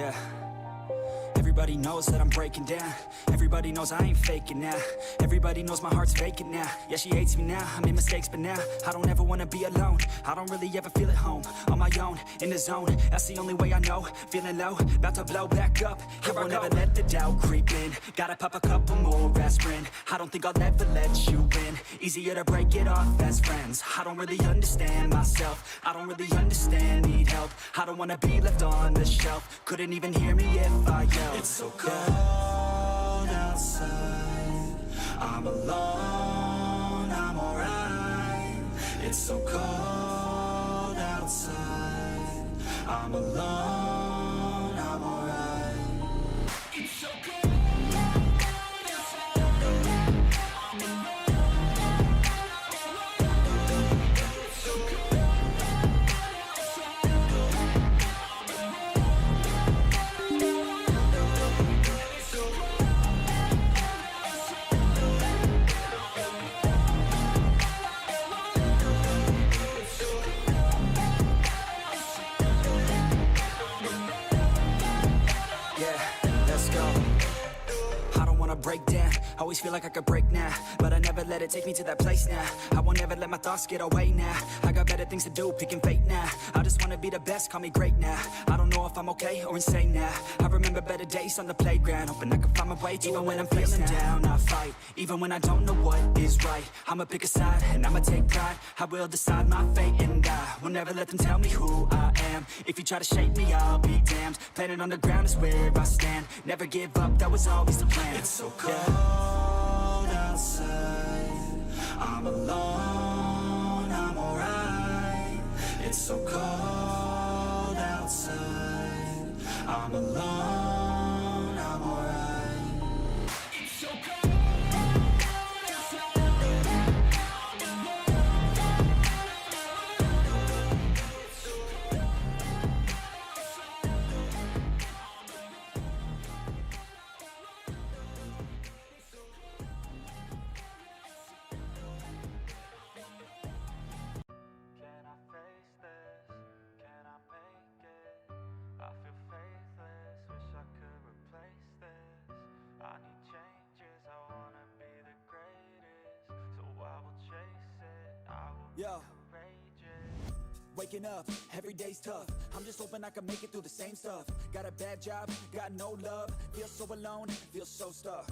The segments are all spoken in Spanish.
Yeah. Everybody knows that I'm breaking down. Everybody knows I ain't faking now. Everybody knows my heart's faking now. Yeah, she hates me now, I made mistakes but now I don't ever wanna be alone. I don't really ever feel at home. On my own, in the zone, that's the only way I know. Feeling low, about to blow back up. Here I won't ever let the doubt creep in. Gotta pop a couple more aspirin. I don't think I'll ever let you in. Easier to break it off as friends. I don't really understand myself. I don't really understand, need help. I don't wanna be left on the shelf. Couldn't even hear me if I yelled. It's so cold outside. I'm alone, I'm alright. It's so cold outside. I'm alone, I'm alright. It's so cold outside. I'm alone. It's so cold outside. Break down, always feel like I could break now, but I never let it take me to that place now. I won't ever let my thoughts get away now. I got better things to do, picking fate now. I just wanna be the best, call me great now. I don't know if I'm okay or insane now. I remember better days on the playground, hoping I can find my way. Even when I'm feeling down, I fight. Even when I don't know what is right, I'ma pick a side and I'ma take pride. I will decide my fate and I will never let them tell me who I am. If you try to shape me, I'll be damned. Planet on the ground is where I stand. Never give up, that was always the plan. It's so cold outside. I'm alone, I'm alright. It's so cold outside. I'm alone, I'm alright. It's so cold outside. I'm alone. It's so cold Can I face this? Can I make it? I feel faithless, wish I could replace this. I need changes, I wanna be the greatest. So I will chase it, I will be courageous. Waking up, every day's tough. I'm just hoping I can make it through the same stuff. Got a bad job, got no love. Feel so alone, feel so stuck.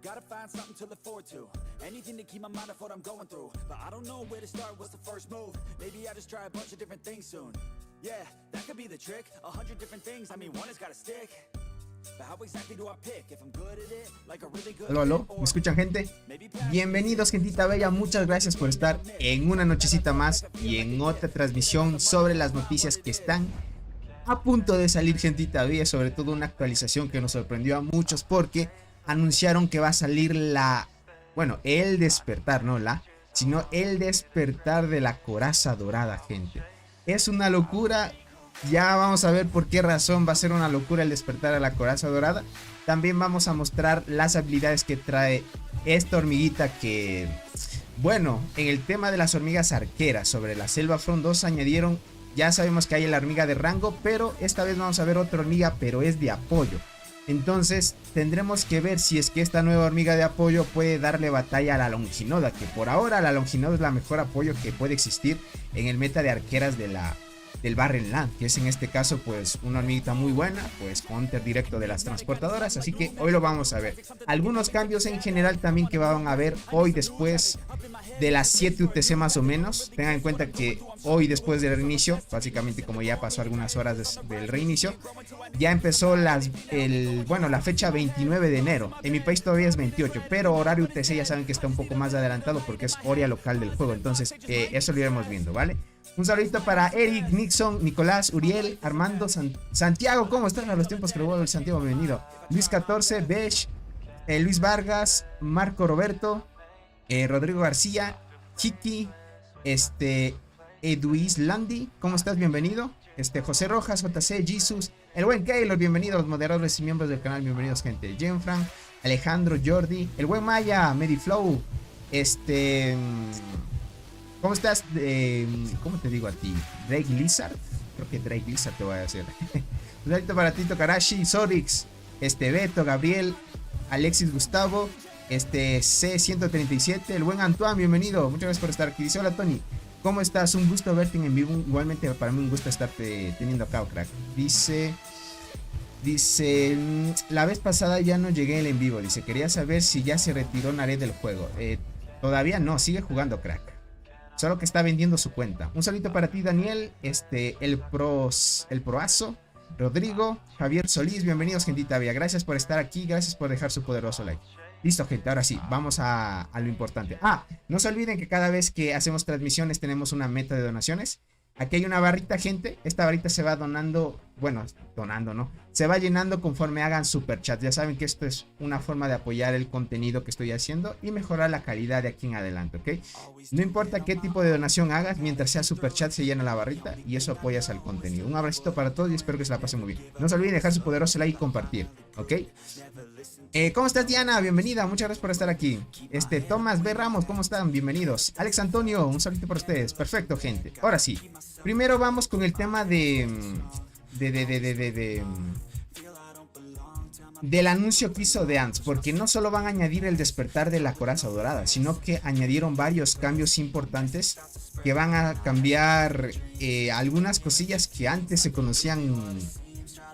Gotta find something to look forward to. Anything to keep my mind off what I'm going through. But I don't know where to start, what's the first move? Maybe I just try a bunch of different things soon. Yeah, that could be the trick. 100 different things, I mean one has gotta stick. But how exactly do I pick? If I'm good at it, like a really good. Aló, aló, ¿me escuchan, gente? Bienvenidos, gentita bella, muchas gracias por estar en una nochecita más y en otra transmisión sobre las noticias que están a punto de salir, gentita bella. Sobre todo una actualización que nos sorprendió a muchos porque anunciaron que va a salir el despertar, no sino el despertar de la coraza dorada, gente. Es una locura. Ya vamos a ver por qué razón va a ser una locura el despertar de la coraza dorada. También vamos a mostrar las habilidades que trae esta hormiguita que, bueno, en el tema de las hormigas arqueras sobre la selva frondosa añadieron, ya sabemos que hay la hormiga de rango, pero esta vez vamos a ver otra hormiga, pero es de apoyo. Entonces tendremos que ver si es que esta nueva hormiga de apoyo puede darle batalla a la Longinoda, que por ahora la Longinoda es la mejor apoyo que puede existir en el meta de arqueras del Barren Land, que es en este caso pues una hormiguita muy buena, pues counter directo de las transportadoras. Así que hoy lo vamos a ver. Algunos cambios en general también que van a ver hoy después de las 7 UTC más o menos. Tengan en cuenta que hoy después del reinicio, básicamente como ya pasó algunas horas del reinicio, ya empezó la fecha 29 de enero. En mi país todavía es 28, pero horario UTC ya saben que está un poco más adelantado porque es hora local del juego. Entonces eso lo iremos viendo, ¿vale? Un saludito para Eric, Nixon, Nicolás, Uriel, Armando, Santiago. ¿Cómo están a los tiempos que lo vuelvo? Santiago, bienvenido. Luis 14, Besh, Luis Vargas, Marco Roberto, Rodrigo García, Chiqui, Eduis Landi. ¿Cómo estás? Bienvenido. José Rojas, JC, Jesus, el buen Keylor, bienvenidos, moderadores y miembros del canal, bienvenidos, gente. Jenfran, Alejandro, Jordi, el buen Maya, Mediflow, ¿cómo estás? ¿Cómo te digo a ti? Drake Lizard. Creo que Drake Lizard te voy a decir. Un saludito para Tito Karashi, Sorix, Beto, Gabriel, Alexis Gustavo, C137, el buen Antoine, bienvenido. Muchas gracias por estar aquí. Dice, hola Tony, ¿cómo estás? Un gusto verte en vivo. Igualmente para mí un gusto estarte teniendo acá, crack. Dice, la vez pasada ya no llegué en vivo. Dice, quería saber si ya se retiró Nared del juego. Todavía no, sigue jugando, crack. Solo que está vendiendo su cuenta. Un saludito para ti, Daniel, el Proazo, Rodrigo, Javier Solís, bienvenidos, gentita bella. Gracias por estar aquí, gracias por dejar su poderoso like. Listo, gente, ahora sí, vamos a lo importante. No se olviden que cada vez que hacemos transmisiones tenemos una meta de donaciones. Aquí hay una barrita, gente. Esta barrita se va donando, bueno, donando, ¿no? Se va llenando conforme hagan super chat. Ya saben que esto es una forma de apoyar el contenido que estoy haciendo y mejorar la calidad de aquí en adelante, ¿ok? No importa qué tipo de donación hagas, mientras sea super chat se llena la barrita y eso apoyas al contenido. Un abracito para todos y espero que se la pasen muy bien. No se olviden dejar su poderoso like y compartir, ¿ok? ¿Cómo estás, Diana? Bienvenida, muchas gracias por estar aquí. Tomás B. Ramos, ¿cómo están? Bienvenidos. Alex Antonio, un saludo por ustedes. Perfecto, gente. Ahora sí, primero vamos con el tema del anuncio que hizo de Ants, porque no solo van a añadir el despertar de la coraza dorada, sino que añadieron varios cambios importantes que van a cambiar algunas cosillas que antes se conocían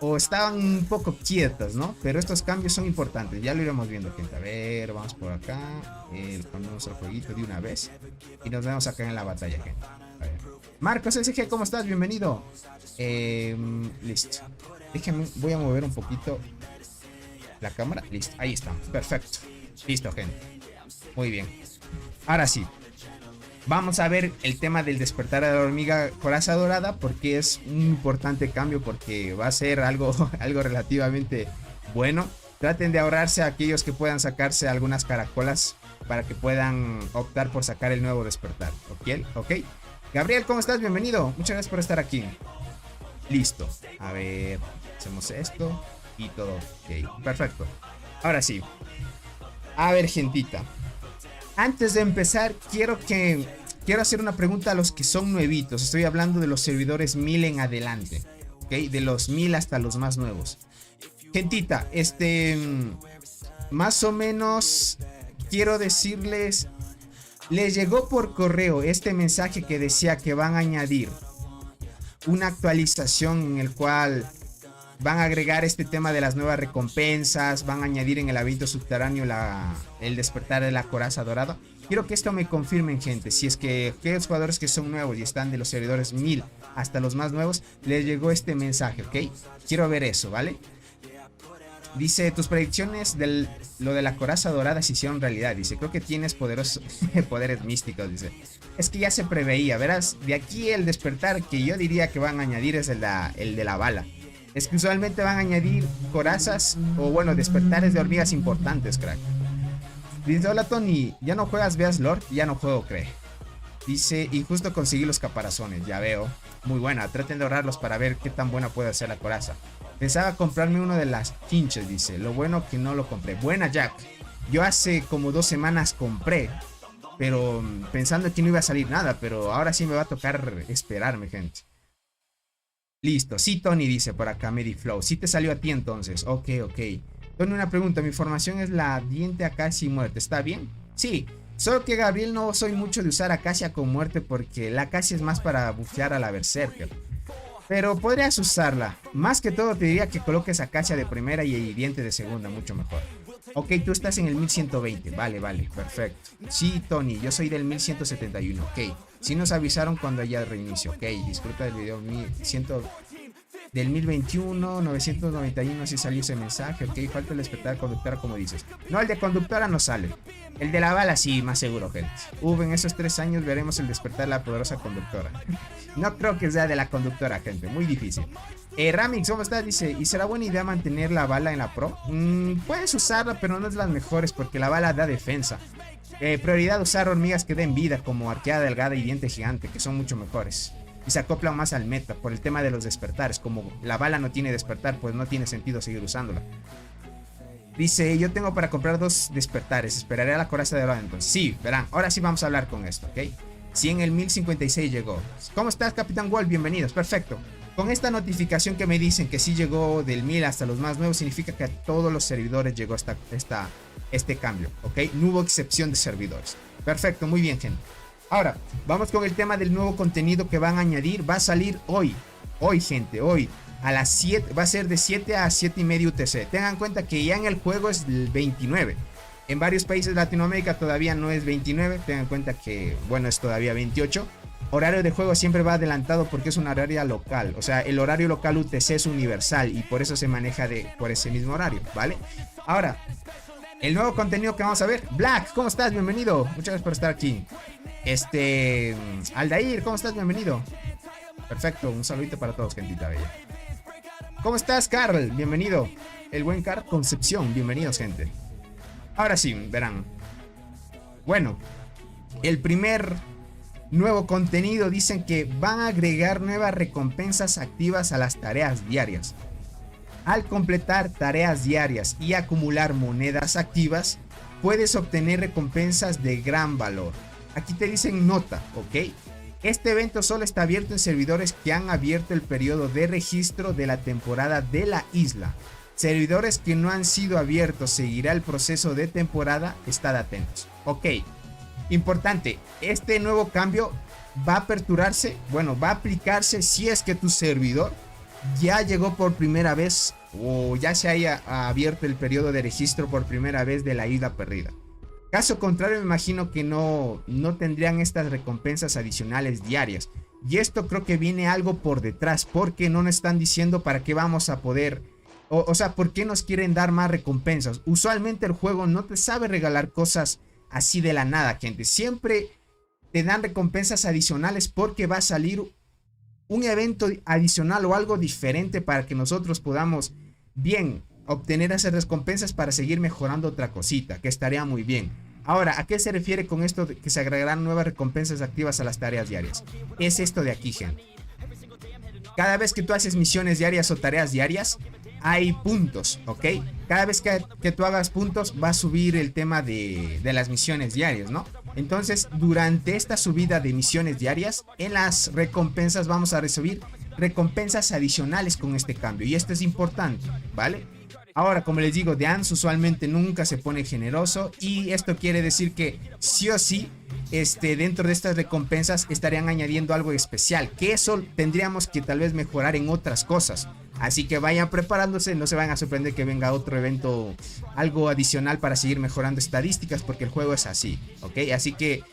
o estaban un poco quietas, ¿no? Pero estos cambios son importantes, ya lo iremos viendo, gente. A ver, vamos por acá, ponemos el jueguito de una vez y nos vemos acá en la batalla, gente. A ver. Marcos SG, ¿cómo estás? Bienvenido. Listo. Déjenme, voy a mover un poquito la cámara. Listo, ahí estamos, perfecto. Listo, gente. Muy bien. Ahora sí. Vamos a ver el tema del despertar de la hormiga coraza dorada, porque es un importante cambio, porque va a ser algo relativamente bueno. Traten de ahorrarse a aquellos que puedan sacarse algunas caracolas para que puedan optar por sacar el nuevo despertar. ¿Ok? Gabriel, ¿cómo estás? Bienvenido. Muchas gracias por estar aquí. Listo. A ver, hacemos esto y todo. Ok, perfecto. Ahora sí. A ver, gentita. Antes de empezar, quiero hacer una pregunta a los que son nuevitos. Estoy hablando de los servidores 1000 en adelante, ¿ok? De los 1000 hasta los más nuevos. Gentita, más o menos quiero decirles, les llegó por correo este mensaje que decía que van a añadir una actualización en el cual van a agregar este tema de las nuevas recompensas, van a añadir en el evento subterráneo el despertar de la coraza dorada. Quiero que esto me confirmen, gente. Si es que aquellos jugadores que son nuevos y están de los servidores 1000 hasta los más nuevos, les llegó este mensaje, ¿ok? Quiero ver eso, ¿vale? Dice, tus predicciones de lo de la coraza dorada se hicieron realidad. Dice, creo que tienes poderes místicos, dice. Es que ya se preveía, verás. De aquí el despertar que yo diría que van a añadir es el de la bala. Es que usualmente van a añadir corazas o bueno, despertares de hormigas importantes, crack. Dice, hola Tony, ¿ya no juegas Beas Lord? Ya no juego, cree. Dice, y justo conseguí los caparazones, ya veo. Muy buena, traten de ahorrarlos para ver qué tan buena puede ser la coraza. Pensaba comprarme uno de las pinches, dice. Lo bueno que no lo compré. Buena, Jack. Yo hace como 2 semanas compré, pero pensando que no iba a salir nada, pero ahora sí me va a tocar esperarme, gente. Listo, sí, Tony, dice por acá Mediflow. Sí te salió a ti entonces. Ok. Tony, una pregunta. Mi formación es la diente Acacia y muerte. ¿Está bien? Sí. Solo que Gabriel no soy mucho de usar Acacia con muerte porque la Acacia es más para bufear a la Berserker. Pero podrías usarla. Más que todo te diría que coloques Acacia de primera y diente de segunda, mucho mejor. Ok, tú estás en el 1120. Vale, perfecto. Sí, Tony, yo soy del 1171. Ok. Sí nos avisaron cuando haya reinicio. Ok, disfruta del video del 1021, 991 si salió ese mensaje. Ok, falta el despertar de conductora como dices. No, el de conductora no sale. El de la bala sí, más seguro, gente. En esos 3 años veremos el despertar de la poderosa conductora. No creo que sea de la conductora, gente, muy difícil. Ramix, ¿cómo estás? Dice, ¿y será buena idea mantener la bala en la pro? Puedes usarla, pero no es las mejores porque la bala da defensa. Prioridad usar hormigas que den vida como arqueada delgada y diente gigante, que son mucho mejores. Y se acoplan más al meta por el tema de los despertares. Como la bala no tiene despertar, pues no tiene sentido seguir usándola. Dice, yo tengo para comprar 2 despertares. Esperaré a la coraza de dorada entonces. Sí, verán, ahora sí vamos a hablar con esto, ¿ok? Sí, en el 1056 llegó. ¿Cómo estás, Capitán Wolf? Bienvenidos, perfecto. Con esta notificación que me dicen que sí llegó del 1000 hasta los más nuevos, significa que a todos los servidores llegó este cambio, ¿ok? No hubo excepción de servidores. Perfecto, muy bien, gente. Ahora, vamos con el tema del nuevo contenido que van a añadir. Va a salir hoy, gente, hoy. A las 7, va a ser de 7 a 7 y media UTC. Tengan en cuenta que ya en el juego es el 29. En varios países de Latinoamérica todavía no es 29. Tengan en cuenta que, bueno, es todavía 28. Horario de juego siempre va adelantado porque es un horario local. O sea, el horario local UTC es universal y por eso se maneja por ese mismo horario, ¿vale? Ahora, el nuevo contenido que vamos a ver. Black, ¿cómo estás? Bienvenido. Muchas gracias por estar aquí. Aldair, ¿cómo estás? Bienvenido. Perfecto, un saludito para todos, gentita bella. ¿Cómo estás, Carl? Bienvenido. El buen Carl Concepción, bienvenidos, gente. Ahora sí, verán. Bueno, el primer nuevo contenido, dicen que van a agregar nuevas recompensas activas a las tareas diarias. Al completar tareas diarias y acumular monedas activas, puedes obtener recompensas de gran valor. Aquí te dicen nota, ¿ok? Este evento solo está abierto en servidores que han abierto el periodo de registro de la temporada de la isla. Servidores que no han sido abiertos seguirá el proceso de temporada, estad atentos. Ok, importante, este nuevo cambio va a aperturarse, bueno, va a aplicarse si es que tu servidor ya llegó por primera vez o ya se haya abierto el periodo de registro por primera vez de la isla perdida. Caso contrario, me imagino que no tendrían estas recompensas adicionales diarias. Y esto creo que viene algo por detrás, porque no nos están diciendo para qué vamos a poder, o sea, por qué nos quieren dar más recompensas. Usualmente el juego no te sabe regalar cosas así de la nada, gente. Siempre te dan recompensas adicionales porque va a salir un evento adicional o algo diferente para que nosotros podamos bien obtener esas recompensas para seguir mejorando otra cosita, que estaría muy bien. Ahora, ¿a qué se refiere con esto de que se agregarán nuevas recompensas activas a las tareas diarias? Es esto de aquí, gente. Cada vez que tú haces misiones diarias o tareas diarias, hay puntos, ¿ok? Cada vez que tú hagas puntos, va a subir el tema de las misiones diarias, ¿no? Entonces, durante esta subida de misiones diarias, en las recompensas vamos a recibir recompensas adicionales con este cambio. Y esto es importante, ¿vale? Ahora, como les digo, Deans usualmente nunca se pone generoso. Y esto quiere decir que sí o sí, dentro de estas recompensas estarían añadiendo algo especial. Que eso tendríamos que tal vez mejorar en otras cosas. Así que vayan preparándose, no se van a sorprender que venga otro evento, algo adicional para seguir mejorando estadísticas, porque el juego es así, ¿ok? Así que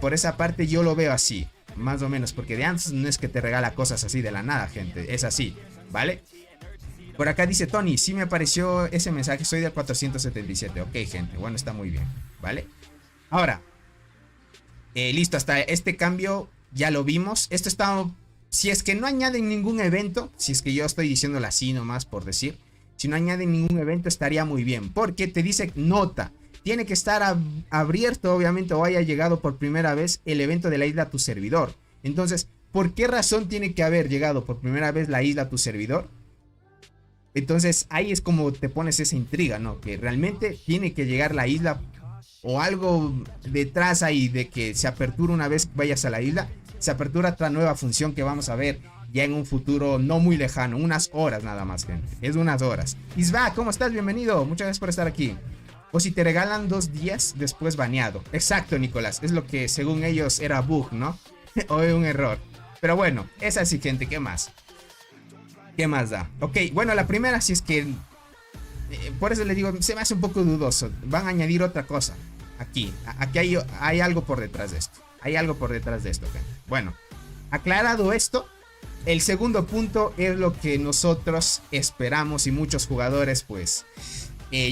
por esa parte yo lo veo así, más o menos, porque Deans no es que te regala cosas así de la nada, gente, es así, ¿vale? Por acá dice Tony, sí me apareció ese mensaje, soy del 477, ok, gente, bueno, está muy bien, ¿vale? Ahora, listo, hasta este cambio ya lo vimos, esto está... Si es que no añaden ningún evento, si es que yo estoy diciéndolo así nomás por decir, si no añaden ningún evento estaría muy bien, porque te dice nota, tiene que estar abierto obviamente o haya llegado por primera vez el evento de la isla a tu servidor. Entonces, ¿por qué razón tiene que haber llegado por primera vez la isla a tu servidor? Entonces ahí es como te pones esa intriga, ¿no? Que realmente tiene que llegar la isla o algo detrás ahí de que se apertura una vez que vayas a la isla. Se apertura otra nueva función que vamos a ver ya en un futuro no muy lejano, unas horas nada más, gente. Es unas horas. Isba, ¿cómo estás? Bienvenido. Muchas gracias por estar aquí. O si te regalan 2 días después baneado. Exacto, Nicolás. Es lo que según ellos era bug, ¿no? O un error. Pero bueno, es así, gente. ¿Qué más? ¿Qué más da? Ok, bueno, la primera si es que... por eso les digo, se me hace un poco dudoso. Van a añadir otra cosa. Aquí hay algo por detrás de esto. Hay algo por detrás de esto, gente. Bueno, aclarado esto, el segundo punto es lo que nosotros esperamos y muchos jugadores, pues,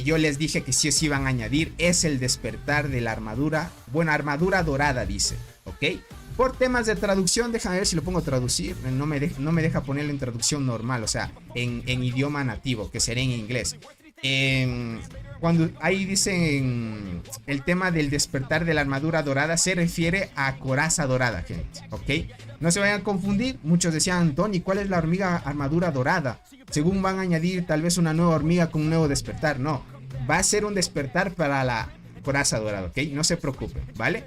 yo les dije que sí o sí van a añadir, es el despertar de la armadura, bueno, armadura dorada dice, ¿ok? Por temas de traducción, déjame ver si lo pongo a traducir, no me deja ponerlo en traducción normal, o sea, en idioma nativo, que sería en inglés. Cuando ahí dicen el tema del despertar de la armadura dorada, se refiere a coraza dorada, gente, ¿ok? No se vayan a confundir, muchos decían, Tony, ¿cuál es la hormiga armadura dorada? Según van a añadir tal vez una nueva hormiga con un nuevo despertar, no, va a ser un despertar para la coraza dorada, ¿ok? No se preocupen, ¿vale?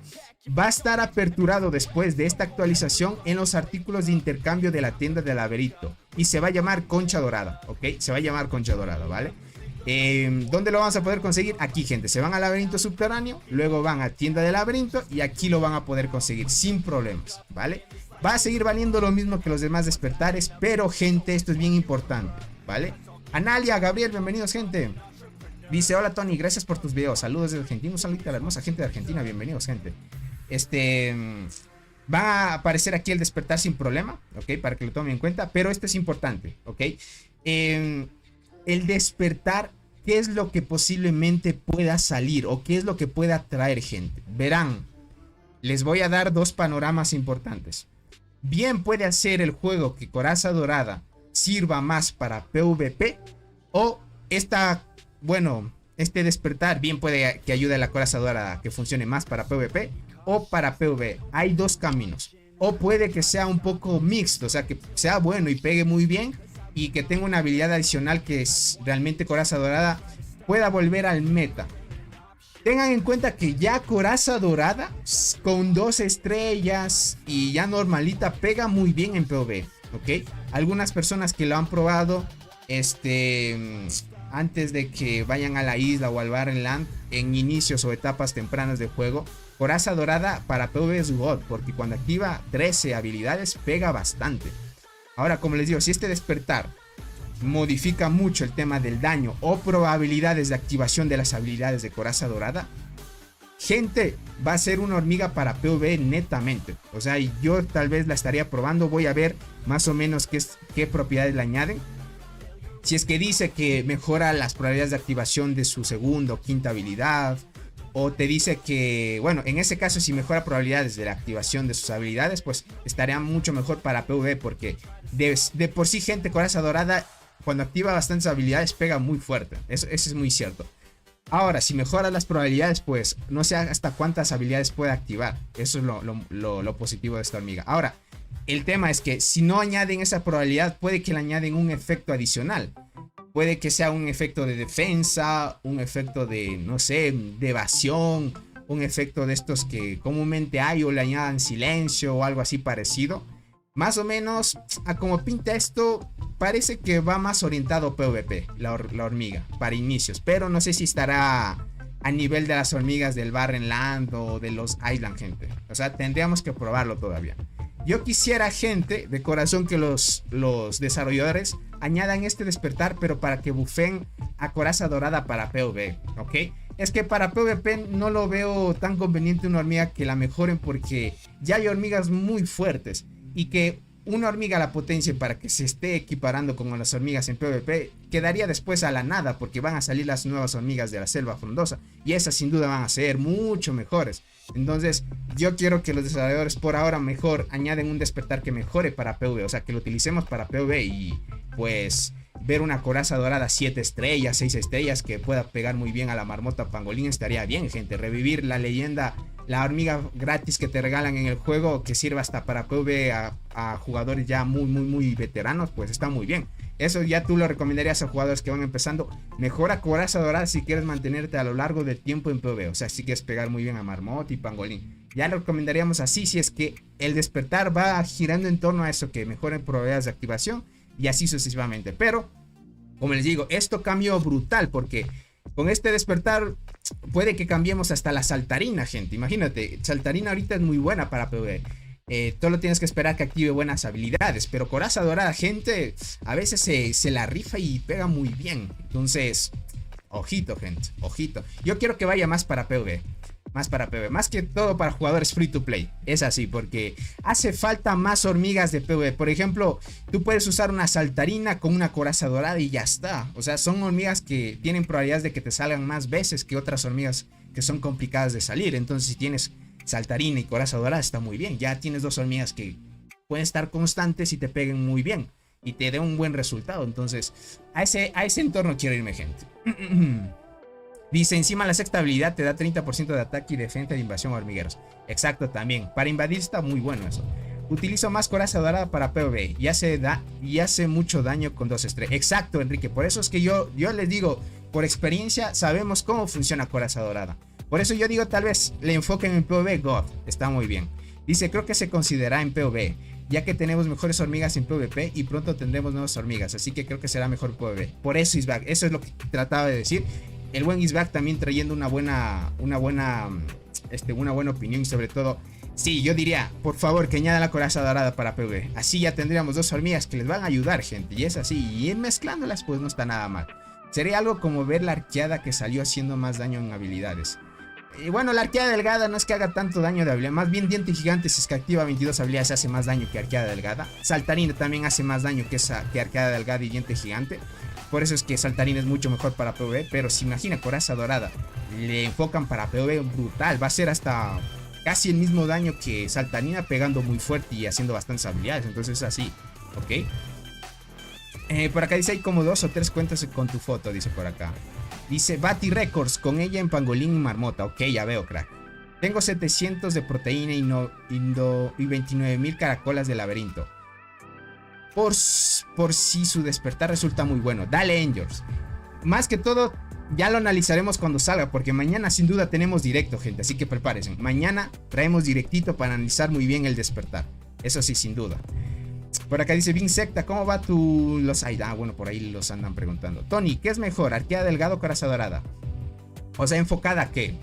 va a estar aperturado después de esta actualización en los artículos de intercambio de la tienda de laberinto y se va a llamar Concha Dorada, ¿ok? Se va a llamar Concha Dorada, ¿vale? ¿Dónde lo vamos a poder conseguir? Aquí, gente, se van al laberinto subterráneo, luego van a tienda de laberinto y aquí lo van a poder conseguir sin problemas, ¿vale? Va a seguir valiendo lo mismo que los demás despertares, pero, gente, esto es bien importante, ¿vale? Analia, Gabriel, bienvenidos, gente. Dice, hola Tony, gracias por tus videos, saludos desde Argentina, un saludo a la hermosa gente de Argentina, bienvenidos, gente. Va a aparecer aquí el despertar sin problema, ¿ok? Para que lo tomen en cuenta, pero esto es importante, ¿ok? El despertar, ¿qué es lo que posiblemente pueda salir o qué es lo que pueda traer, gente? Verán, les voy a dar dos panoramas importantes. Bien puede hacer el juego que Coraza Dorada sirva más para PvP o este despertar bien puede que ayude a la Coraza Dorada que funcione más para PvP o para PvE. Hay dos caminos. O puede que sea un poco mixto, o sea, que sea bueno y pegue muy bien y que tenga una habilidad adicional que es realmente Coraza Dorada pueda volver al meta. Tengan en cuenta que ya Coraza Dorada con 2 estrellas y ya normalita pega muy bien en PvE, ¿ok? Algunas personas que lo han probado antes de que vayan a la isla o al Barren Land en inicios o etapas tempranas de juego, Coraza Dorada para PvE es God, porque cuando activa 13 habilidades pega bastante. Ahora, como les digo, si este despertar modifica mucho el tema del daño o probabilidades de activación de las habilidades de Coraza Dorada, gente, va a ser una hormiga para PvE netamente. O sea, yo tal vez la estaría probando, voy a ver más o menos qué propiedades le añaden. Si es que dice que mejora las probabilidades de activación de su segunda o quinta habilidad, o te dice que, bueno, en ese caso si mejora probabilidades de la activación de sus habilidades, pues estaría mucho mejor para PvE, porque de por sí, gente, Coraza Dorada cuando activa bastantes habilidades pega muy fuerte. Eso es muy cierto. Ahora, si mejora las probabilidades, pues no sé hasta cuántas habilidades puede activar. Eso es lo positivo de esta hormiga. Ahora, el tema es que si no añaden esa probabilidad, puede que le añaden un efecto adicional. Puede que sea un efecto de defensa, un efecto de, no sé, de evasión, un efecto de estos que comúnmente hay, o le añadan silencio o algo así parecido. Más o menos, a como pinta esto, parece que va más orientado a PvP, la hormiga, para inicios. Pero no sé si estará a nivel de las hormigas del Barren Land o de los Island, gente. O sea, tendríamos que probarlo todavía. Yo quisiera, gente, de corazón, que los desarrolladores añadan este despertar, pero para que bufen a Coraza Dorada para PvP, ¿ok? Es que para PvP no lo veo tan conveniente una hormiga que la mejoren, porque ya hay hormigas muy fuertes. Y que una hormiga la potencie para que se esté equiparando con las hormigas en PvP quedaría después a la nada, porque van a salir las nuevas hormigas de la selva frondosa y esas sin duda van a ser mucho mejores. Entonces yo quiero que los desarrolladores por ahora mejor añaden un despertar que mejore para PvE, o sea, que lo utilicemos para PvE y pues ver una Coraza Dorada 7 estrellas, 6 estrellas que pueda pegar muy bien a la marmota pangolín estaría bien, gente. Revivir la leyenda, la hormiga gratis que te regalan en el juego, que sirva hasta para PvE a jugadores ya muy veteranos, pues está muy bien. Eso ya tú lo recomendarías a jugadores que van empezando. Mejora Coraza Dorada si quieres mantenerte a lo largo del tiempo en PvE, o sea, si quieres pegar muy bien a marmota y pangolín. Ya lo recomendaríamos así si es que el despertar va girando en torno a eso, que mejoren probabilidades de activación y así sucesivamente. Pero, como les digo, esto cambió brutal, porque con este despertar puede que cambiemos hasta la saltarina, gente. Imagínate, saltarina ahorita es muy buena para PvE. Solo tienes que esperar que active buenas habilidades. Pero Coraza Dorada, gente, a veces se la rifa y pega muy bien. Entonces, ojito, gente, ojito. Yo quiero que vaya más para PvE. Más que todo para jugadores free to play. Es así, porque hace falta más hormigas de PvE. Por ejemplo, tú puedes usar una saltarina con una Coraza Dorada y ya está. O sea, son hormigas que tienen probabilidades de que te salgan más veces que otras hormigas que son complicadas de salir. Entonces, si tienes saltarina y Coraza Dorada, está muy bien. Ya tienes dos hormigas que pueden estar constantes y te peguen muy bien y te den un buen resultado. Entonces, a ese entorno quiero irme, gente. Dice, encima la sexta habilidad te da 30% de ataque y defensa de invasión a hormigueros. Exacto, también. Para invadir está muy bueno eso. Utilizo más Coraza Dorada para PvE y hace mucho daño con 2 estrellas. Exacto, Enrique. Por eso es que yo les digo, por experiencia sabemos cómo funciona Coraza Dorada. Por eso yo digo, tal vez le enfoquen en PvP. God, está muy bien. Dice, creo que se considera en PvP, ya que tenemos mejores hormigas en PvP y pronto tendremos nuevas hormigas, así que creo que será mejor PvP. Por eso Isbag, eso es lo que trataba de decir. El buen Isbag también trayendo una buena opinión y sobre todo, sí, yo diría, por favor, que añada la coraza dorada para PvP. Así ya tendríamos 2 hormigas que les van a ayudar, gente, y es así, y ir mezclándolas pues no está nada mal. Sería algo como ver la arqueada que salió haciendo más daño en habilidades. Y bueno, la arqueada delgada no es que haga tanto daño de habilidad, más bien diente gigante si es que activa 22 habilidades hace más daño que arqueada delgada. Saltarina también hace más daño que arqueada delgada y diente gigante. Por eso es que saltarina es mucho mejor para PvP, pero si imagina coraza dorada, le enfocan para PvP brutal, va a ser hasta casi el mismo daño que saltarina pegando muy fuerte y haciendo bastantes habilidades, entonces es así, ¿ok? Por acá dice, hay como 2 o 3 cuentas con tu foto, dice por acá. Dice, Bati Records, con ella en pangolín y marmota. Ok, ya veo, crack. Tengo 700 de proteína y 29.000 caracolas de laberinto. Por si su despertar resulta muy bueno. Dale, Angels. Más que todo, ya lo analizaremos cuando salga, porque mañana sin duda tenemos directo, gente. Así que prepárense. Mañana traemos directito para analizar muy bien el despertar. Eso sí, sin duda. Por acá dice Vinsecta, ¿cómo va tu los Aida? Ah, bueno, por ahí los andan preguntando. Tony, ¿qué es mejor? ¿Arqueada delgada o coraza dorada? O sea, ¿enfocada a qué?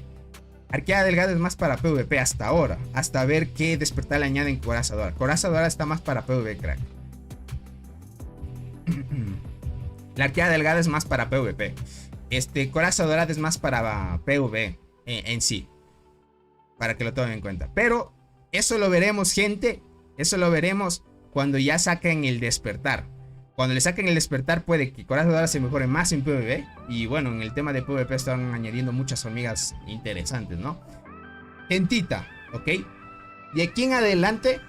Arqueada delgada es más para PvP hasta ahora. Hasta ver qué despertar le añaden coraza dorada. Coraza dorada está más para PvP, crack. La arqueada delgada es más para PvP. Coraza dorada es más para PvP en sí. Para que lo tomen en cuenta. Pero eso lo veremos, gente. Eso lo veremos cuando ya saquen el despertar. Cuando le saquen el despertar puede que coraza dorada se mejore más en PvP. Y bueno, en el tema de PvP están añadiendo muchas hormigas interesantes, ¿no? Gentita, ¿ok? De aquí en adelante,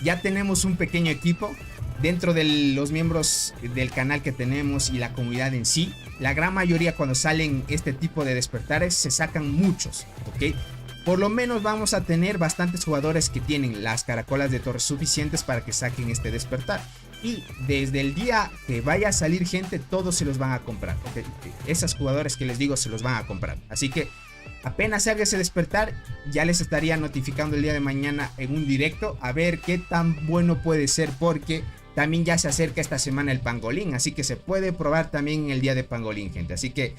ya tenemos un pequeño equipo dentro de los miembros del canal que tenemos y la comunidad en sí. La gran mayoría cuando salen este tipo de despertares se sacan muchos, ¿ok? Por lo menos vamos a tener bastantes jugadores que tienen las caracolas de torre suficientes para que saquen este despertar. Y desde el día que vaya a salir gente, todos se los van a comprar. ¿Okay? Esos jugadores que les digo se los van a comprar. Así que apenas salga ese despertar, ya les estaría notificando el día de mañana en un directo. A ver qué tan bueno puede ser, porque también ya se acerca esta semana el pangolín, así que se puede probar también el día de pangolín, gente. Así que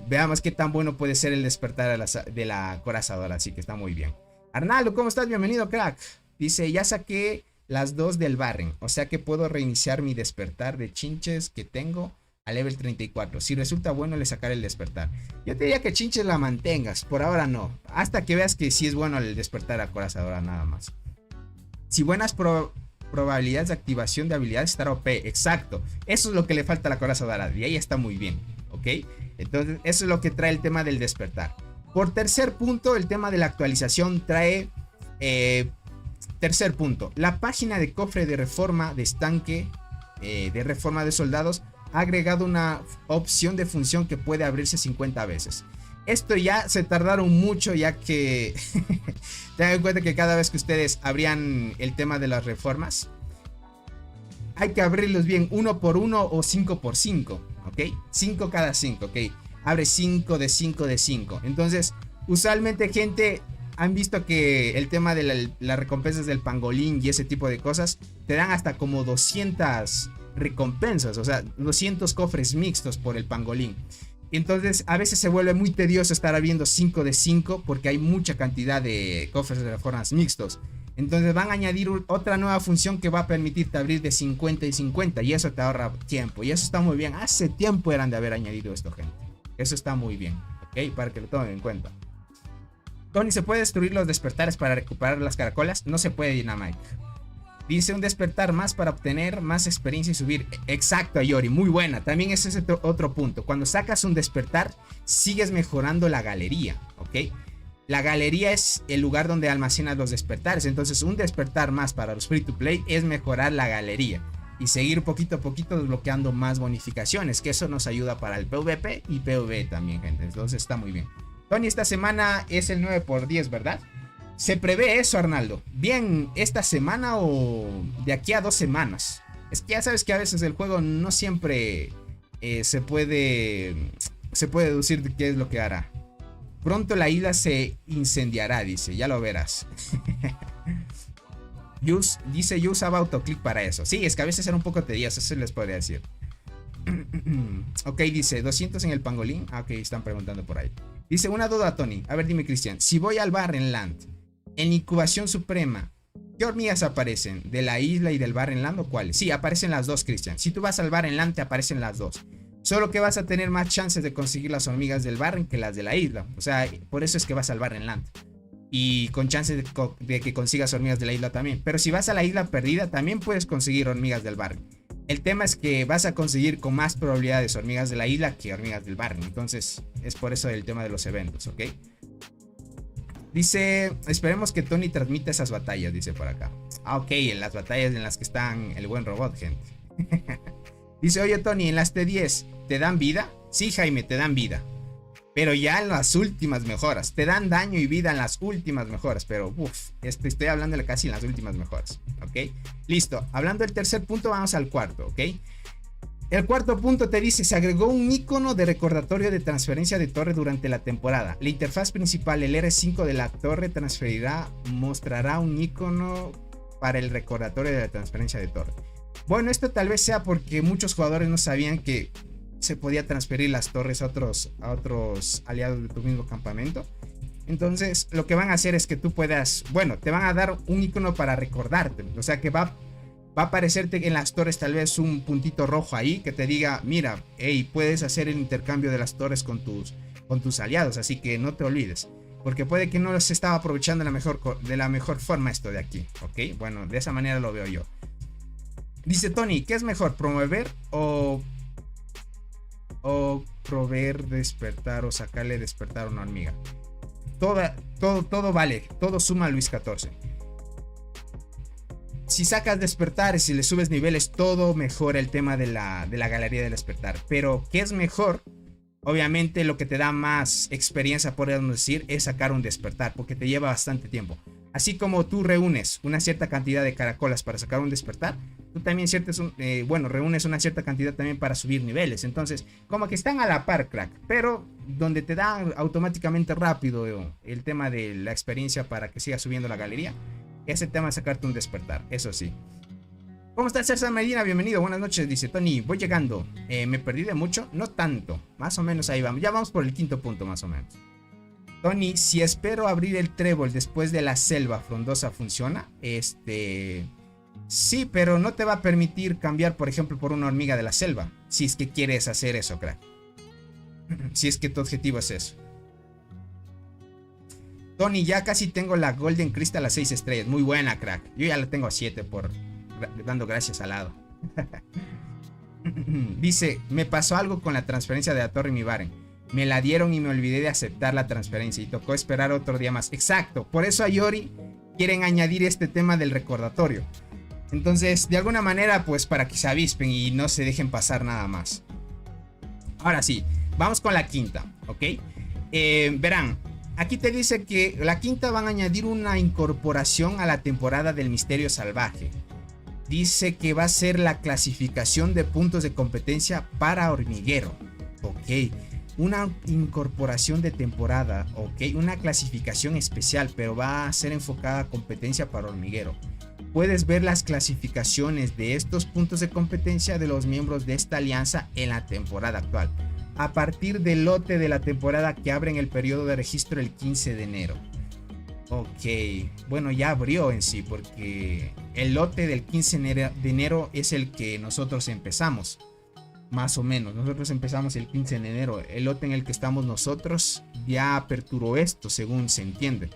veamos qué tan bueno puede ser el despertar de la corazadora, así que está muy bien. Arnaldo, ¿cómo estás? Bienvenido, crack. Dice, ya saqué las 2 del Barren, o sea que puedo reiniciar mi despertar de chinches que tengo a level 34. Si resulta bueno, le sacaré el despertar. Yo te diría que chinches la mantengas, por ahora no, hasta que veas que sí es bueno el despertar a corazadora nada más. Si buenas probabilidades de activación de habilidades, estará OP. Exacto, eso es lo que le falta a la coraza dorada y ahí está muy bien, ok. Entonces eso es lo que trae el tema del despertar. Por tercer punto, el tema de la actualización trae tercer punto, la página de cofre de reforma de estanque de reforma de soldados ha agregado una opción de función que puede abrirse 50 veces. Esto ya se tardaron mucho, ya que tengan en cuenta que cada vez que ustedes abrían el tema de las reformas, hay que abrirlos bien 1 por 1 o 5 por 5, ¿ok? 5 cada 5, ¿ok? Abre 5 de 5 de 5. Entonces, usualmente, gente, han visto que el tema de las recompensas del pangolín y ese tipo de cosas te dan hasta como 200 recompensas, o sea, 200 cofres mixtos por el pangolín. Entonces a veces se vuelve muy tedioso estar abriendo 5 de 5 porque hay mucha cantidad de cofres de reformas mixtos. Entonces van a añadir otra nueva función que va a permitirte abrir de 50 y 50 y eso te ahorra tiempo y eso está muy bien. Hace tiempo eran de haber añadido esto, gente. Eso está muy bien, ¿ok? Para que lo tomen en cuenta. Tony, ¿se puede destruir los despertares para recuperar las caracolas? No se puede, Dynamite. Dice un despertar más para obtener más experiencia y subir. Exacto, Ayori, muy buena. También ese es otro punto. Cuando sacas un despertar, sigues mejorando la galería, ¿ok? La galería es el lugar donde almacenas los despertares. Entonces un despertar más para los free to play es mejorar la galería y seguir poquito a poquito desbloqueando más bonificaciones, que eso nos ayuda para el PvP y PvE también, gente. Entonces está muy bien. Tony, esta semana es el 9×10, ¿verdad? Se prevé eso, Arnaldo. Bien, esta semana o de aquí a 2 semanas. Es que ya sabes que a veces el juego no siempre se puede se puede deducir de qué es lo que hará. Pronto la isla se incendiará, dice, ya lo verás. Dice, yo usaba autoclick para eso. Sí, es que a veces era un poco tedioso, eso les podría decir. Ok, dice, 200 en el pangolín. Ah, ok, están preguntando por ahí. Dice, una duda, Tony. A ver, dime, Cristian. Si voy al Barrenland, en Incubación Suprema, ¿qué hormigas aparecen? ¿De la isla y del Barrenland o cuáles? Sí, aparecen las dos, Cristian. Si tú vas al Barrenland, te aparecen las dos. Solo que vas a tener más chances de conseguir las hormigas del Barren que las de la isla. O sea, por eso es que vas al Barrenland. Y con chances de que consigas hormigas de la isla también. Pero si vas a la isla perdida, también puedes conseguir hormigas del Barren. El tema es que vas a conseguir con más probabilidades hormigas de la isla que hormigas del Barren. Entonces, es por eso el tema de los eventos, ¿ok? Dice, esperemos que Tony transmita esas batallas, dice por acá. Ah, ok, en las batallas en las que están el buen robot, gente. Dice, oye Tony, en las T10, ¿te dan vida? Sí, Jaime, te dan vida. Pero ya en las últimas mejoras. Te dan daño y vida en las últimas mejoras. Pero, uff, estoy hablándole casi en las últimas mejoras. ¿Ok? Listo. Hablando del tercer punto, vamos al cuarto. ¿Ok? El cuarto punto te dice, se agregó un icono de recordatorio de transferencia de torre durante la temporada. La interfaz principal, el R5 de la torre transferirá, mostrará un icono para el recordatorio de la transferencia de torre. Bueno, esto tal vez sea porque muchos jugadores no sabían que se podía transferir las torres a otros aliados de tu mismo campamento. Entonces lo que van a hacer es que tú puedas, bueno, te van a dar un icono para recordarte. O sea que va a aparecerte en las torres tal vez un puntito rojo ahí que te diga, mira, hey, puedes hacer el intercambio de las torres con tus aliados, así que no te olvides. Porque puede que no se estaba aprovechando de la mejor forma esto de aquí, ¿ok? Bueno, de esa manera lo veo yo. Dice Tony, ¿qué es mejor, promover o proveer despertar o sacarle despertar a una hormiga? Todo vale, todo suma a Luis XIV. Si sacas despertar, si le subes niveles, todo mejora el tema de la galería del despertar. Pero ¿qué es mejor? Obviamente lo que te da más experiencia, podríamos decir, es sacar un despertar, porque te lleva bastante tiempo. Así como tú reúnes una cierta cantidad de caracolas para sacar un despertar, tú también reúnes una cierta cantidad también para subir niveles. Entonces, como que están a la par, crack. Pero donde te da automáticamente rápido el tema de la experiencia para que sigas subiendo la galería, es el tema de sacarte un despertar, eso sí. ¿Cómo está César Medina? Bienvenido, buenas noches, dice Tony, voy llegando. ¿Me perdí de mucho? No tanto, más o menos ahí vamos. Ya vamos por el quinto punto más o menos. Tony, si espero abrir el trébol después de la selva frondosa, ¿funciona? Sí, pero no te va a permitir cambiar, por ejemplo, por una hormiga de la selva. Si es que quieres hacer eso, crack. Si es que tu objetivo es eso. Tony, ya casi tengo la Golden Crystal a 6 estrellas. Muy buena, crack. Yo ya la tengo a 7 dando gracias al lado. Dice, me pasó algo con la transferencia de la torre mi Barren. Me la dieron y me olvidé de aceptar la transferencia y tocó esperar otro día más. Exacto, por eso a Yori quieren añadir este tema del recordatorio. Entonces, de alguna manera, pues para que se avispen y no se dejen pasar nada más. Ahora sí, vamos con la quinta, ¿ok? Verán, aquí te dice que la quinta van a añadir una incorporación a la temporada del Misterio Salvaje. Dice que va a ser la clasificación de puntos de competencia para hormiguero. Ok, una incorporación de temporada, ok, una clasificación especial, pero va a ser enfocada a competencia para hormiguero. Puedes ver las clasificaciones de estos puntos de competencia de los miembros de esta alianza en la temporada actual, a partir del lote de la temporada que abre en el periodo de registro el 15 de enero. Ok, bueno, ya abrió en sí, porque el lote del 15 de enero es el que nosotros empezamos. Más o menos, nosotros empezamos el 15 de enero. El lote en el que estamos nosotros ya aperturó esto, según se entiende.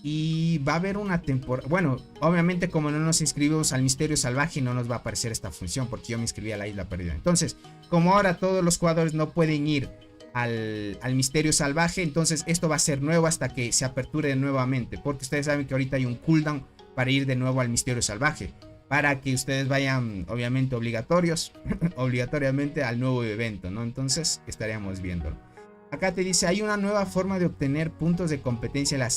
Y va a haber una temporada. Bueno, obviamente, como no nos inscribimos al Misterio Salvaje, no nos va a aparecer esta función, porque yo me inscribí a la Isla Perdida. Entonces, como ahora todos los jugadores no pueden ir al Misterio Salvaje, entonces esto va a ser nuevo hasta que se aperture nuevamente, porque ustedes saben que ahorita hay un cooldown para ir de nuevo al Misterio Salvaje, para que ustedes vayan, obviamente, obligatoriamente al nuevo evento, ¿no? Entonces estaríamos viéndolo. Acá te dice, hay una nueva forma de obtener puntos de competencia en el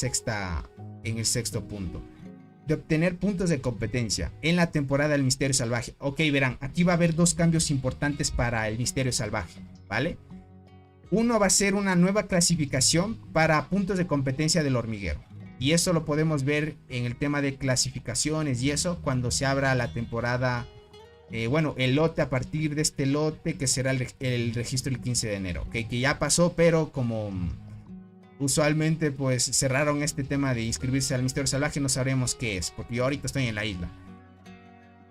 sexto punto. De obtener puntos de competencia en la temporada del Misterio Salvaje. Ok, verán, aquí va a haber dos cambios importantes para el Misterio Salvaje, ¿vale? Uno va a ser una nueva clasificación para puntos de competencia del hormiguero. Y eso lo podemos ver en el tema de clasificaciones y eso cuando se abra la temporada. Bueno, el lote a partir de este lote que será el registro el 15 de enero. ¿Okay? Que ya pasó, pero como usualmente pues cerraron este tema de inscribirse al Misterio Salvaje, no sabremos qué es. Porque yo ahorita estoy en la isla.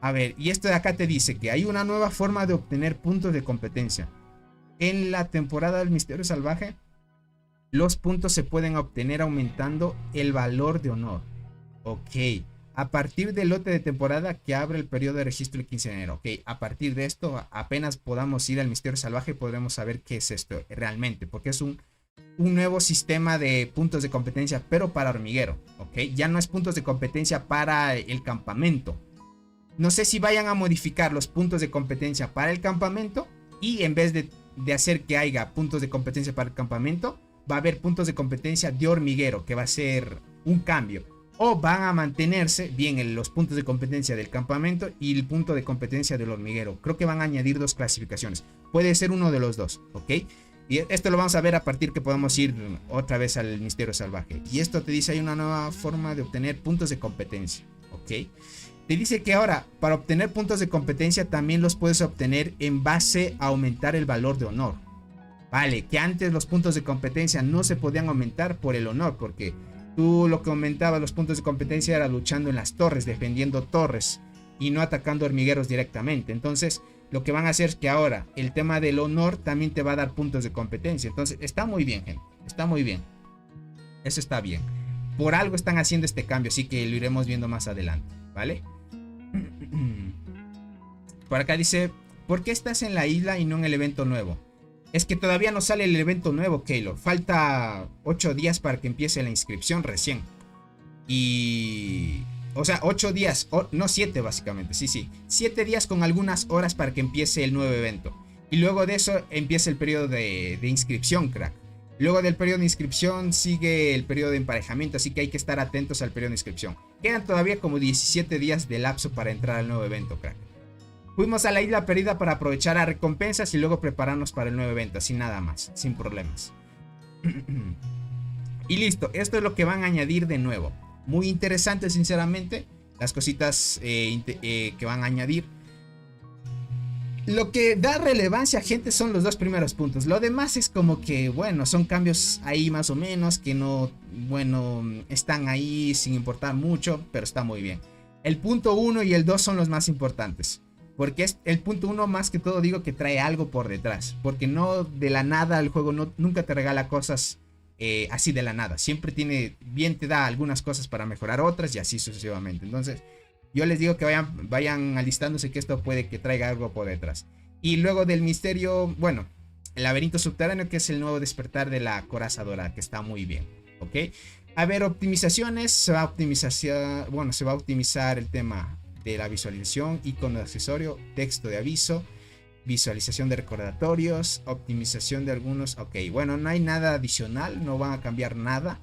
A ver, y esto de acá te dice que hay una nueva forma de obtener puntos de competencia. En la temporada del Misterio Salvaje, los puntos se pueden obtener aumentando el valor de honor. Ok. A partir del lote de temporada que abre el periodo de registro el 15 de enero. Ok. A partir de esto, apenas podamos ir al Misterio Salvaje, podremos saber qué es esto realmente. Porque es un nuevo sistema de puntos de competencia, pero para hormiguero. Ok. Ya no es puntos de competencia para el campamento. No sé si vayan a modificar los puntos de competencia para el campamento. Y en vez de hacer que haya puntos de competencia para el campamento, va a haber puntos de competencia de hormiguero, que va a ser un cambio. O van a mantenerse bien los puntos de competencia del campamento y el punto de competencia del hormiguero. Creo que van a añadir dos clasificaciones. Puede ser uno de los dos, ¿ok? Y esto lo vamos a ver a partir que podamos ir otra vez al Misterio Salvaje. Y esto te dice hay una nueva forma de obtener puntos de competencia, ¿ok? Te dice que ahora para obtener puntos de competencia también los puedes obtener en base a aumentar el valor de honor. Vale, que antes los puntos de competencia no se podían aumentar por el honor, porque tú lo que aumentabas los puntos de competencia era luchando en las torres, defendiendo torres y no atacando hormigueros directamente. Entonces lo que van a hacer es que ahora el tema del honor también te va a dar puntos de competencia. Entonces está muy bien, gente, está muy bien. Eso está bien. Por algo están haciendo este cambio, así que lo iremos viendo más adelante, ¿vale? Por acá dice, ¿por qué estás en la isla y no en el evento nuevo? Es que todavía no sale el evento nuevo, Keylor. Falta 8 días para que empiece la inscripción recién. Y... o sea, 8 días, no 7 básicamente, sí. 7 días con algunas horas para que empiece el nuevo evento. Y luego de eso empieza el periodo de inscripción, crack. Luego del periodo de inscripción sigue el periodo de emparejamiento, así que hay que estar atentos al periodo de inscripción. Quedan todavía como 17 días de lapso para entrar al nuevo evento, crack. Fuimos a la isla perdida para aprovechar las recompensas y luego prepararnos para el nuevo evento, así nada más, sin problemas. Y listo, esto es lo que van a añadir de nuevo. Muy interesante, sinceramente, las cositas que van a añadir. Lo que da relevancia, gente, son los dos primeros puntos. Lo demás es como que, bueno, son cambios ahí más o menos que no, bueno, están ahí sin importar mucho, pero está muy bien. El punto 1 y el 2 son los más importantes. Porque es el punto 1 más que todo digo que trae algo por detrás. Porque no de la nada el juego nunca te regala cosas así de la nada. Siempre bien te da algunas cosas para mejorar otras y así sucesivamente. Entonces yo les digo que vayan alistándose que esto puede que traiga algo por detrás. Y luego del misterio, bueno, el laberinto subterráneo, que es el nuevo despertar de la coraza dorada, que está muy bien, ¿ok? A ver, optimizaciones, se va a optimizar el tema de la visualización, icono de accesorio, texto de aviso, visualización de recordatorios, optimización de algunos. Ok, bueno, no hay nada adicional, no van a cambiar nada.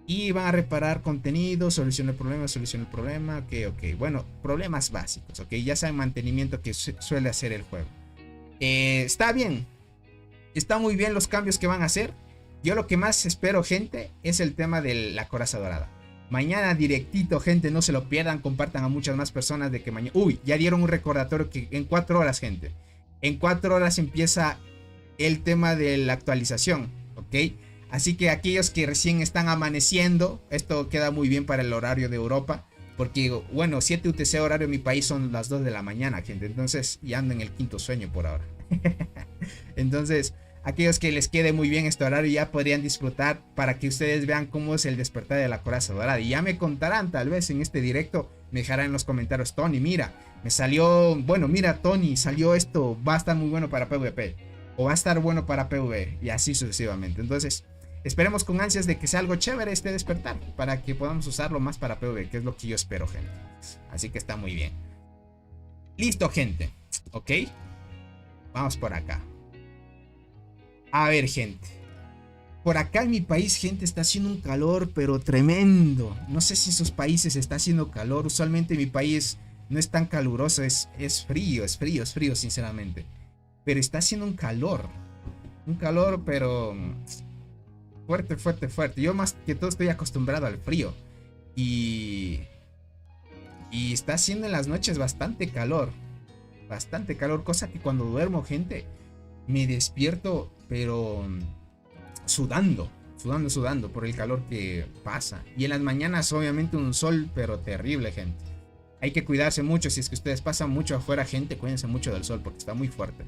Y van a reparar contenido, solucionar el problema, ok, bueno, problemas básicos, ok, ya saben, mantenimiento que suele hacer el juego. Está bien, está muy bien los cambios que van a hacer. Yo lo que más espero, gente, es el tema de la coraza dorada. Mañana directito, gente, no se lo pierdan, compartan a muchas más personas de que mañana... Uy, ya dieron un recordatorio que en 4 horas, gente. En 4 horas empieza el tema de la actualización, ¿ok? Así que aquellos que recién están amaneciendo, esto queda muy bien para el horario de Europa. Porque, bueno, 7 UTC horario en mi país son las 2 de la mañana, gente. Entonces ya ando en el quinto sueño por ahora. Entonces... aquellos que les quede muy bien este horario ya podrían disfrutar para que ustedes vean cómo es el despertar de la coraza dorada. Y ya me contarán, tal vez en este directo, me dejarán en los comentarios, Tony, mira, me salió, bueno, mira Tony, salió esto, va a estar muy bueno para PvP. O va a estar bueno para PvE, y así sucesivamente. Entonces, esperemos con ansias de que sea algo chévere este despertar, para que podamos usarlo más para PvE, que es lo que yo espero, gente. Así que está muy bien. Listo, gente, ok. Vamos por acá. A ver, gente, por acá en mi país, gente, está haciendo un calor pero tremendo. No sé si en sus países está haciendo calor. Usualmente mi país no es tan caluroso, es frío, sinceramente. Pero está haciendo un calor. Un calor, pero fuerte, fuerte, fuerte. Yo más que todo estoy acostumbrado al frío. Y está haciendo en las noches bastante calor. Bastante calor, cosa que cuando duermo, gente, me despierto, pero sudando por el calor que pasa. Y en las mañanas, obviamente, un sol, pero terrible, gente. Hay que cuidarse mucho. Si es que ustedes pasan mucho afuera, gente, cuídense mucho del sol porque está muy fuerte.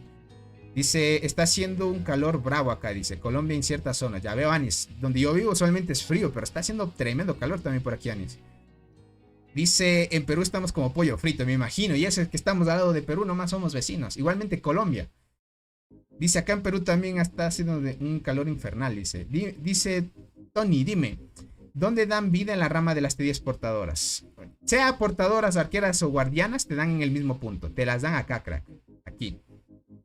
Dice, está haciendo un calor bravo acá, dice, Colombia en ciertas zonas. Ya veo, Anis, donde yo vivo solamente es frío, pero está haciendo tremendo calor también por aquí, Anis. Dice, en Perú estamos como pollo frito, me imagino. Y eso es que estamos al lado de Perú, nomás somos vecinos. Igualmente Colombia. Dice, acá en Perú también está haciendo un calor infernal, dice. Dice, Tony, dime, ¿dónde dan vida en la rama de las T10 portadoras? Sea portadoras, arqueras o guardianas, te dan en el mismo punto. Te las dan acá, crack. Aquí.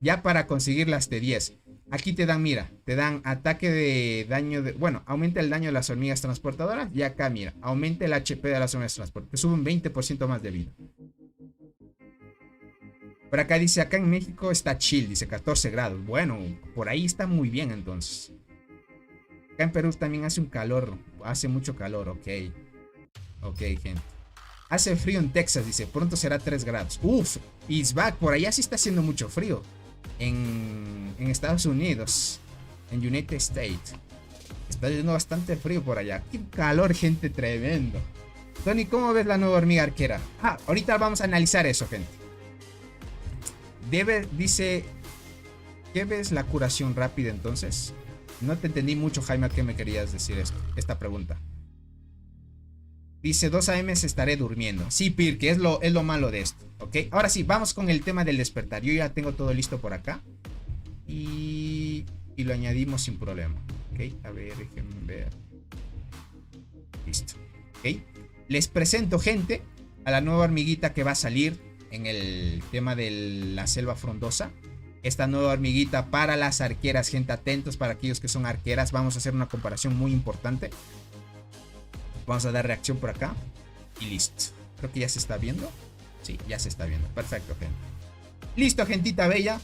Ya para conseguir las T10. Aquí te dan, mira, te dan ataque de daño de... Bueno, aumenta el daño de las hormigas transportadoras. Y acá, mira, aumenta el HP de las hormigas transportadoras. Te sube un 20% más de vida. Por acá dice, acá en México está chill, dice 14 grados. Bueno, por ahí está muy bien entonces. Acá en Perú también hace un calor, hace mucho calor, ok. Ok, gente. Hace frío en Texas, dice, pronto será 3 grados. Uf, it's back, por allá sí está haciendo mucho frío. En Estados Unidos, en United States. Está haciendo bastante frío por allá. Qué calor, gente, tremendo. Tony, ¿cómo ves la nueva hormiga arquera? Ahorita vamos a analizar eso, gente. Dice, ¿qué ves la curación rápida entonces? No te entendí mucho, Jaime, a qué me querías decir esta pregunta. Dice, 2 AM estaré durmiendo. Sí, Pir, que es lo malo de esto, ¿ok? Ahora sí, vamos con el tema del despertar. Yo ya tengo todo listo por acá. Y lo añadimos sin problema, ¿ok? A ver, déjenme ver. Listo, ¿ok? Les presento, gente, a la nueva hormiguita que va a salir en el tema de la selva frondosa. Esta nueva hormiguita para las arqueras, gente, atentos para aquellos que son arqueras. Vamos a hacer una comparación muy importante. Vamos a dar reacción por acá. Y listo. Creo que ya se está viendo. Sí, ya se está viendo. Perfecto, gente. Listo, gentita bella.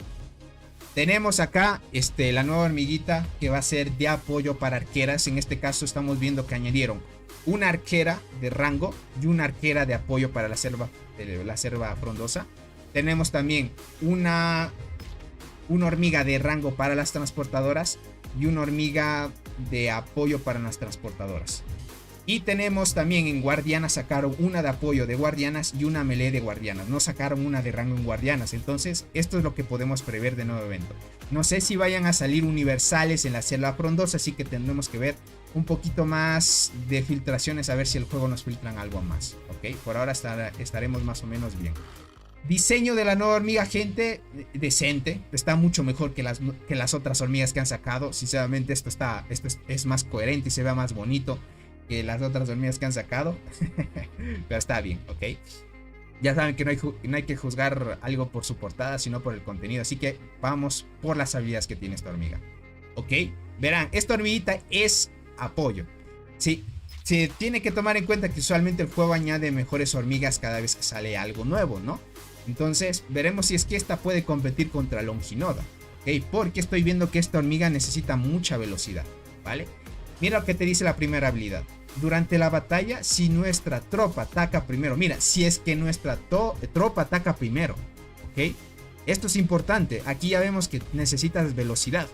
Tenemos acá la nueva hormiguita que va a ser de apoyo para arqueras. En este caso estamos viendo que añadieron una arquera de rango y una arquera de apoyo para la selva frondosa. Tenemos también una hormiga de rango para las transportadoras y una hormiga de apoyo para las transportadoras. Y tenemos también en guardianas, sacaron una de apoyo de guardianas y una melee de guardianas. No sacaron una de rango en guardianas. Entonces esto es lo que podemos prever de nuevo evento. No sé si vayan a salir universales en la selva frondosa, así que tendremos que ver un poquito más de filtraciones, a ver si el juego nos filtran algo más, ok. Por ahora estaremos más o menos bien. Diseño de la nueva hormiga, gente, decente. Está mucho mejor que las otras hormigas que han sacado. Sinceramente esto es más coherente y se ve más bonito que las otras hormigas que han sacado. Pero está bien, ok. Ya saben que no hay que juzgar algo por su portada, sino por el contenido. Así que vamos por las habilidades que tiene esta hormiga, ok. Verán, esta hormiguita es apoyo. Sí, se tiene que tomar en cuenta que usualmente el juego añade mejores hormigas cada vez que sale algo nuevo, ¿no? Entonces veremos si es que esta puede competir contra Longinoda, ¿ok? Porque estoy viendo que esta hormiga necesita mucha velocidad, ¿vale? Mira lo que te dice la primera habilidad. Durante la batalla, si nuestra tropa ataca primero. Mira, si es que nuestra tropa ataca primero, ¿ok? Esto es importante. Aquí ya vemos que necesitas velocidad.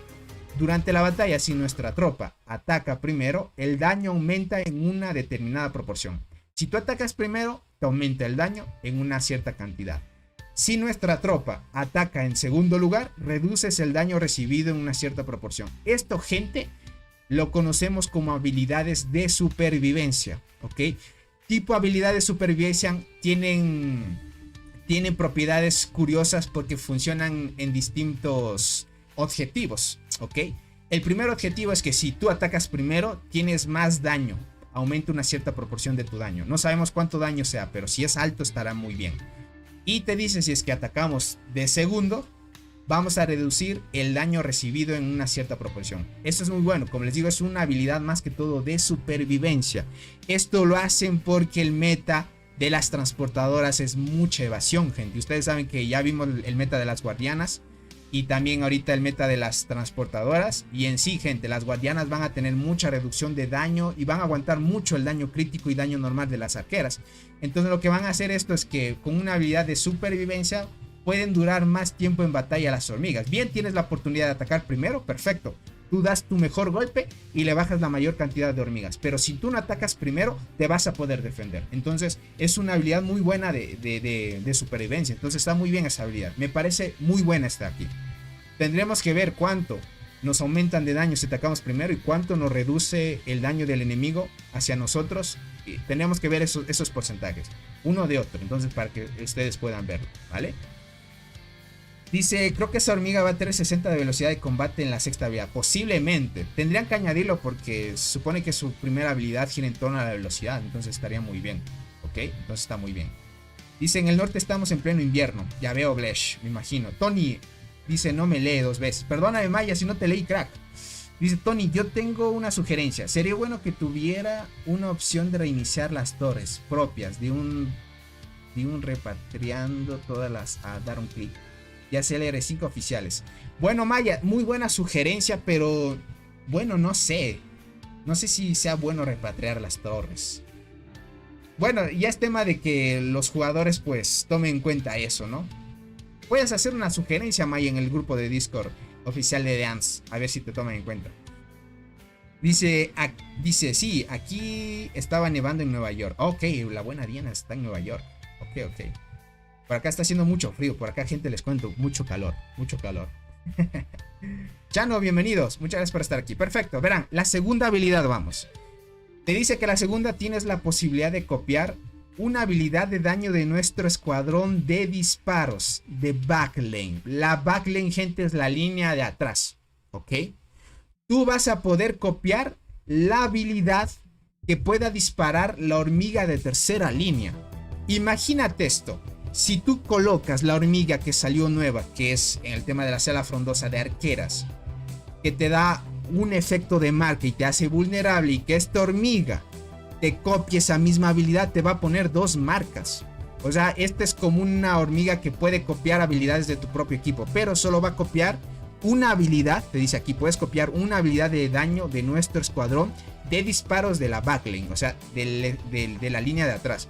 Durante la batalla, si nuestra tropa ataca primero, el daño aumenta en una determinada proporción. Si tú atacas primero, te aumenta el daño en una cierta cantidad. Si nuestra tropa ataca en segundo lugar, reduces el daño recibido en una cierta proporción. Esto, gente, lo conocemos como habilidades de supervivencia, ¿ok? Tipo habilidades de supervivencia tienen propiedades curiosas porque funcionan en distintos objetivos, ¿ok? El primer objetivo es que si tú atacas primero, tienes más daño. Aumenta una cierta proporción de tu daño. No sabemos cuánto daño sea, pero si es alto estará muy bien. Y te dice si es que atacamos de segundo, vamos a reducir el daño recibido en una cierta proporción. Esto es muy bueno. Como les digo, es una habilidad más que todo de supervivencia. Esto lo hacen porque el meta de las transportadoras es mucha evasión, gente. Ustedes saben que ya vimos el meta de las guardianas. Y también ahorita el meta de las transportadoras. Y en sí, gente, las guardianas van a tener mucha reducción de daño y van a aguantar mucho el daño crítico y daño normal de las arqueras. Entonces lo que van a hacer esto es que con una habilidad de supervivencia pueden durar más tiempo en batalla las hormigas. Bien, tienes la oportunidad de atacar primero, perfecto. Tú das tu mejor golpe y le bajas la mayor cantidad de hormigas. Pero si tú no atacas primero, te vas a poder defender. Entonces es una habilidad muy buena de supervivencia. Entonces está muy bien esa habilidad. Me parece muy buena esta aquí. Tendremos que ver cuánto nos aumentan de daño si atacamos primero y cuánto nos reduce el daño del enemigo hacia nosotros. Y tenemos que ver esos porcentajes, uno de otro. Entonces para que ustedes puedan verlo, ¿vale? Dice, creo que esa hormiga va a tener 60 de velocidad de combate en la sexta habilidad. Posiblemente. Tendrían que añadirlo porque se supone que su primera habilidad gira en torno a la velocidad. Entonces estaría muy bien. ¿Ok? Entonces está muy bien. Dice, en el norte estamos en pleno invierno. Ya veo, Blesh, me imagino. Tony dice, no me lee 2 veces. Perdóname, Maya, si no te leí, crack. Dice, Tony, yo tengo una sugerencia. Sería bueno que tuviera una opción de reiniciar las torres propias de un repatriando todas las a dar un clic. Ya sea LR5 oficiales. Bueno, Maya, muy buena sugerencia, pero bueno, no sé. No sé si sea bueno repatriar las torres. Bueno, ya es tema de que los jugadores pues tomen en cuenta eso, ¿no? Puedes hacer una sugerencia, Maya, en el grupo de Discord oficial de Dance. A ver si te toman en cuenta. Dice, sí, aquí estaba nevando en Nueva York. Ok, la buena Diana está en Nueva York. Ok. Por acá está haciendo mucho frío. Por acá, gente, les cuento. Mucho calor. Chano, bienvenidos. Muchas gracias por estar aquí. Perfecto. Verán, la segunda habilidad, vamos. Te dice que la segunda tienes la posibilidad de copiar una habilidad de daño de nuestro escuadrón de disparos de backlane. La backlane, gente, es la línea de atrás. ¿Ok? Tú vas a poder copiar la habilidad que pueda disparar la hormiga de tercera línea. Imagínate esto. Si tú colocas la hormiga que salió nueva, que es en el tema de la cela frondosa de arqueras, que te da un efecto de marca y te hace vulnerable, y que esta hormiga te copie esa misma habilidad, te va a poner 2 marcas. O sea, esta es como una hormiga que puede copiar habilidades de tu propio equipo, pero solo va a copiar una habilidad. Te dice aquí, puedes copiar una habilidad de daño de nuestro escuadrón de disparos de la backlane, o sea, de la línea de atrás.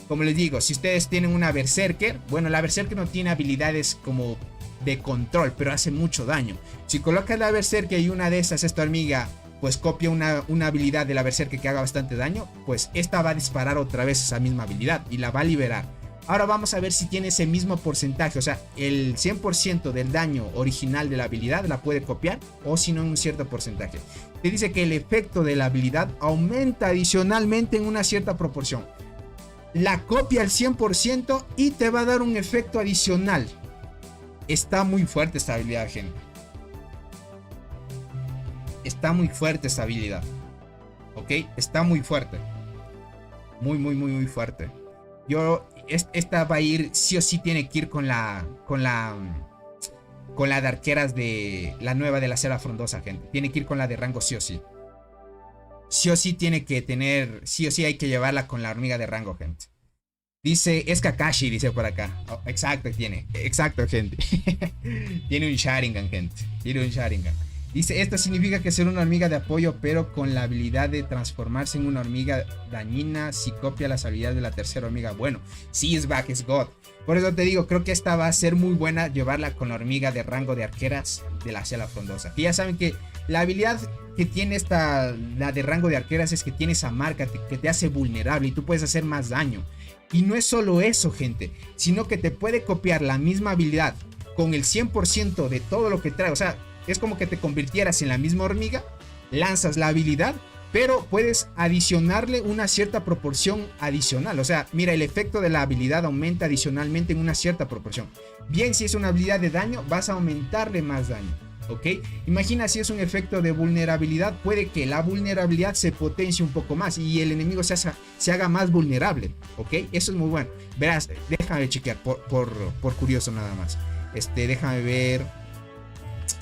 Como les digo, si ustedes tienen una Berserker, bueno, la Berserker no tiene habilidades como de control, pero hace mucho daño. Si colocas la Berserker y una de esas, esta hormiga, pues copia una habilidad de la Berserker que haga bastante daño, pues esta va a disparar otra vez esa misma habilidad y la va a liberar. Ahora vamos a ver si tiene ese mismo porcentaje, o sea, el 100% del daño original de la habilidad la puede copiar, o si no en un cierto porcentaje. Te dice que el efecto de la habilidad aumenta adicionalmente en una cierta proporción. La copia al 100% y te va a dar un efecto adicional. Está muy fuerte esta habilidad, gente. Está muy fuerte esta habilidad. ¿Ok? Está muy fuerte. Muy fuerte. Esta va a ir, sí o sí tiene que ir con la de arqueras de la nueva de la cera frondosa, gente. Tiene que ir con la de rango sí o sí. Sí o sí tiene que tener, sí o sí hay que llevarla con la hormiga de rango, gente. Dice, es Kakashi, dice por acá. Oh, exacto, gente. Tiene un Sharingan, gente. Dice, esto significa que ser una hormiga de apoyo, pero con la habilidad de transformarse en una hormiga dañina si copia las habilidades de la tercera hormiga. Bueno, sí, es back, es God. Por eso te digo, creo que esta va a ser muy buena llevarla con la hormiga de rango de arqueras de la cela frondosa. Y ya saben que la habilidad que tiene la de rango de arqueras, es que tiene esa marca que te hace vulnerable y tú puedes hacer más daño. Y no es solo eso, gente, sino que te puede copiar la misma habilidad con el 100% de todo lo que trae. O sea, es como que te convirtieras en la misma hormiga, lanzas la habilidad, pero puedes adicionarle una cierta proporción adicional. O sea, mira, el efecto de la habilidad aumenta adicionalmente en una cierta proporción. Bien, si es una habilidad de daño, vas a aumentarle más daño. ¿Ok? Imagina si es un efecto de vulnerabilidad, puede que la vulnerabilidad se potencie un poco más y el enemigo se haga más vulnerable. ¿Ok? Eso es muy bueno. Verás, déjame chequear por curioso nada más. Déjame ver.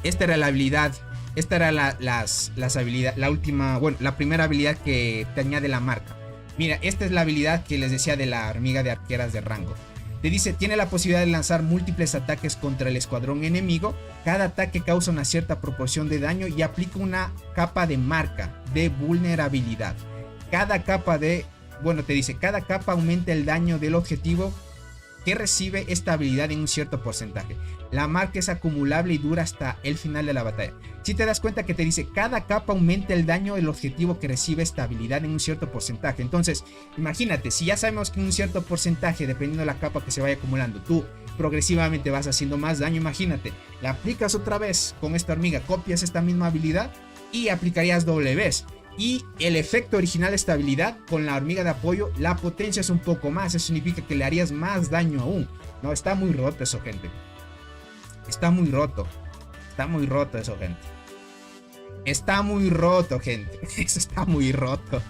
Esta era la habilidad. Esta era las habilidades. La última, bueno, la primera habilidad que te añade la marca. Mira, esta es la habilidad que les decía de la hormiga de arqueras de rango. Te dice, tiene la posibilidad de lanzar múltiples ataques contra el escuadrón enemigo. Cada ataque causa una cierta proporción de daño y aplica una capa de marca de vulnerabilidad. Cada capa aumenta el daño del objetivo que recibe esta habilidad en un cierto porcentaje. La marca es acumulable y dura hasta el final de la batalla. Si te das cuenta que te dice, cada capa aumenta el daño del objetivo que recibe esta habilidad en un cierto porcentaje. Entonces, imagínate, si ya sabemos que en un cierto porcentaje, dependiendo de la capa que se vaya acumulando, tú progresivamente vas haciendo más daño, imagínate, la aplicas otra vez con esta hormiga, copias esta misma habilidad y aplicarías doble vez. Y el efecto original de esta habilidad con la hormiga de apoyo la potencias un poco más. Eso significa que le harías más daño aún. No, está muy roto eso, gente. Está muy roto. Está muy roto eso, gente. Está muy roto, gente. Eso está muy roto.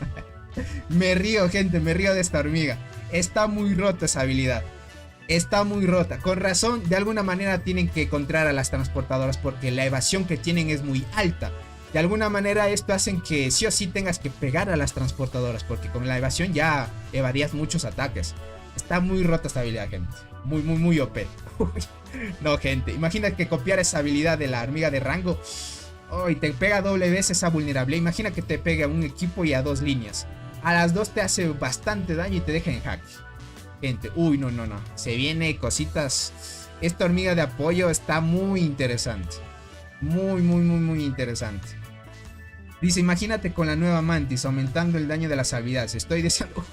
Me río, gente. Me río de esta hormiga. Está muy rota esa habilidad. Está muy rota. Con razón, de alguna manera tienen que encontrar a las transportadoras porque la evasión que tienen es muy alta. De alguna manera esto hace que sí o sí tengas que pegar a las transportadoras, porque con la evasión ya evadías muchos ataques. Está muy rota esta habilidad, gente. Muy OP. No, gente, imagina que copiar esa habilidad de la hormiga de rango y te pega doble vez esa vulnerable. Imagina que te pega a un equipo y a dos líneas. A las dos te hace bastante daño y te deja en jaque. Gente, no. Se viene cositas. Esta hormiga de apoyo está muy interesante. Muy interesante. Dice, imagínate con la nueva Mantis aumentando el daño de las habilidades. Estoy diciendo,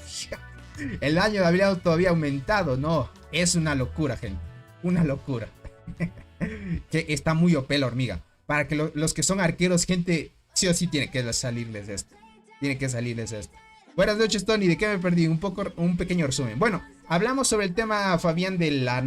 el daño de habilidad todavía aumentado. No, es una locura, gente. Una locura. Que está muy OP la hormiga. Para que los que son arqueros, gente, sí o sí tiene que salirles de esto. Buenas noches, Tony. ¿De qué me perdí? Un pequeño resumen. Bueno, hablamos sobre el tema, Fabián, de la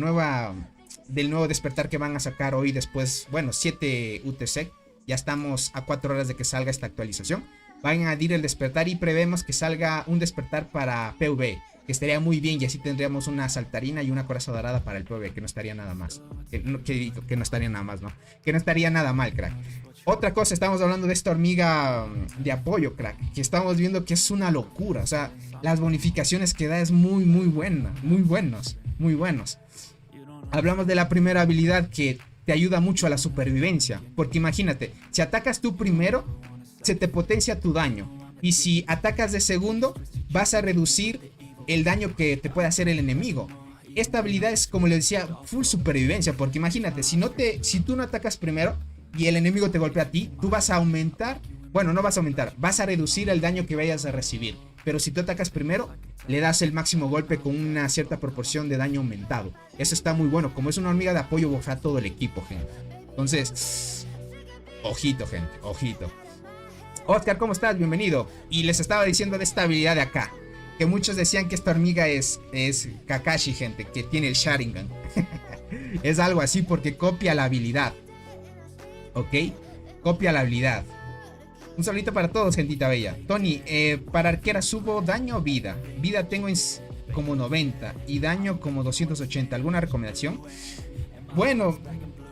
del nuevo despertar que van a sacar hoy después, 7 UTC. Ya estamos a 4 horas de que salga esta actualización. Van a añadir el despertar y prevemos que salga un despertar para PvE, que estaría muy bien, y así tendríamos una saltarina y una coraza dorada para el PvE, que no estaría nada más. Que no estaría nada más, ¿no? Que no estaría nada mal, crack. Otra cosa, estamos hablando de esta hormiga de apoyo, crack, que estamos viendo que es una locura. O sea, las bonificaciones que da es muy buena, muy buenos. Hablamos de la primera habilidad que te ayuda mucho a la supervivencia. Porque imagínate, si atacas tú primero, se te potencia tu daño. Y si atacas de segundo, vas a reducir el daño que te puede hacer el enemigo. Esta habilidad es, como les decía, full supervivencia. Porque imagínate, si tú no atacas primero y el enemigo te golpea a ti, tú vas a aumentar. Bueno, no vas a aumentar, vas a reducir el daño que vayas a recibir. Pero si tú atacas primero, le das el máximo golpe con una cierta proporción de daño aumentado. Eso está muy bueno. Como es una hormiga de apoyo, bofea todo el equipo, gente. Entonces, ojito, gente, ojito. Oscar, ¿cómo estás? Bienvenido. Y les estaba diciendo de esta habilidad de acá, que muchos decían que esta hormiga es Kakashi, gente, que tiene el Sharingan. Es algo así porque copia la habilidad. ¿Ok? Copia la habilidad. Un saludito para todos, gentita bella. Tony, para arquera subo daño o vida. Vida tengo como 90 y daño como 280. ¿Alguna recomendación? Bueno,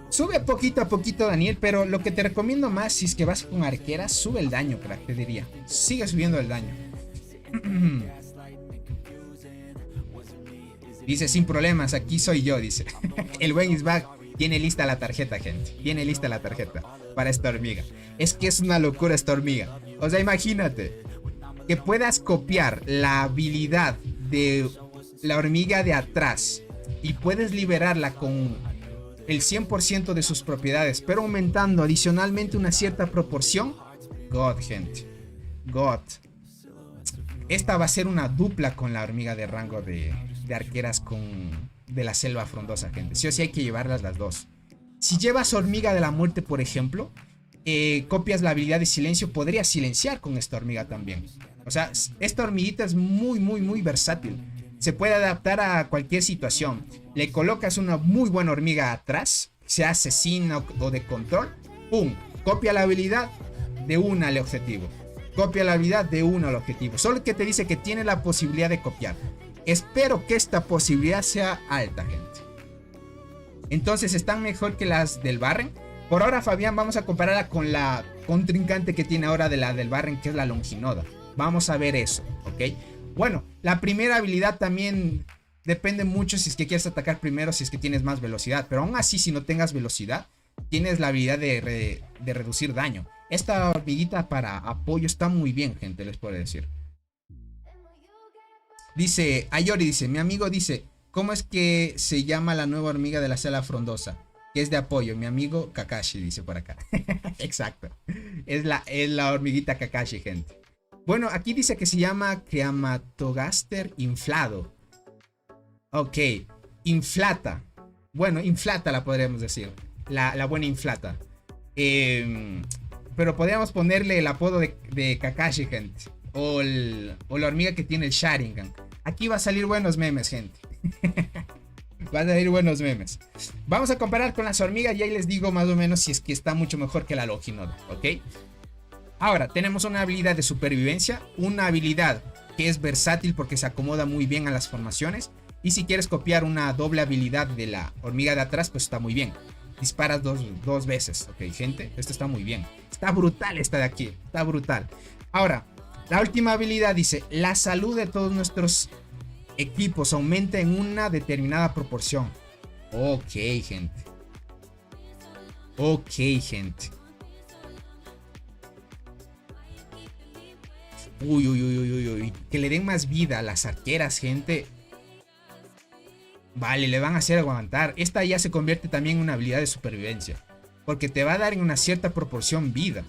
sube poquito a poquito, Daniel, pero lo que te recomiendo más, si es que vas con arquera, sube el daño, crack, te diría. Sigue subiendo el daño. Dice, sin problemas, aquí soy yo, dice. El buen Isbag tiene lista la tarjeta, gente. Tiene lista la tarjeta para esta hormiga. Es que es una locura esta hormiga. O sea, imagínate que puedas copiar la habilidad de la hormiga de atrás y puedes liberarla con el 100% de sus propiedades, pero aumentando adicionalmente una cierta proporción. God, gente. God. Esta va a ser una dupla con la hormiga de rango de arqueras de la selva frondosa, gente. Sí o sí hay que llevarlas las dos. Si llevas hormiga de la muerte, por ejemplo, copias la habilidad de silencio, podrías silenciar con esta hormiga también. O sea, esta hormiguita es muy versátil. Se puede adaptar a cualquier situación. Le colocas una muy buena hormiga atrás, sea asesina o de control. ¡Pum! Copia la habilidad de una al objetivo. Copia la habilidad de uno al objetivo. Solo que te dice que tiene la posibilidad de copiar. Espero que esta posibilidad sea alta, gente. Entonces están mejor que las del Barren. Por ahora, Fabián, vamos a compararla con la contrincante que tiene ahora de la del Barren, que es la Longinoda. Vamos a ver eso, ¿ok? Bueno, la primera habilidad también depende mucho si es que quieres atacar primero, si es que tienes más velocidad. Pero aún así, si no tengas velocidad, tienes la habilidad de reducir daño. Esta hormiguita para apoyo está muy bien, gente, les puedo decir. Dice, Ayori dice, mi amigo dice, ¿cómo es que se llama la nueva hormiga de la selva frondosa? Que es de apoyo, mi amigo Kakashi, dice por acá. Exacto. Es la hormiguita Kakashi, gente. Bueno, aquí dice que se llama Creamatogaster inflado. Ok, inflata. Bueno, inflata la podríamos decir. La buena inflata. Pero podríamos ponerle el apodo de Kakashi, gente. O la hormiga que tiene el Sharingan. Aquí va a salir buenos memes, gente. Va a salir buenos memes. Vamos a comparar con las hormigas y ahí les digo más o menos si es que está mucho mejor que la Loginod, ¿ok? Ahora, tenemos una habilidad de supervivencia. Una habilidad que es versátil porque se acomoda muy bien a las formaciones. Y si quieres copiar una doble habilidad de la hormiga de atrás, pues está muy bien. Disparas dos veces, ¿ok, gente? Esto está muy bien. Está brutal esta de aquí. Está brutal. Ahora, la última habilidad dice, la salud de todos nuestros equipos aumenta en una determinada proporción. Ok, gente. Ok, gente. Uy. Que le den más vida a las arqueras, gente. Vale, le van a hacer aguantar. Esta ya se convierte también en una habilidad de supervivencia. Porque te va a dar en una cierta proporción vida.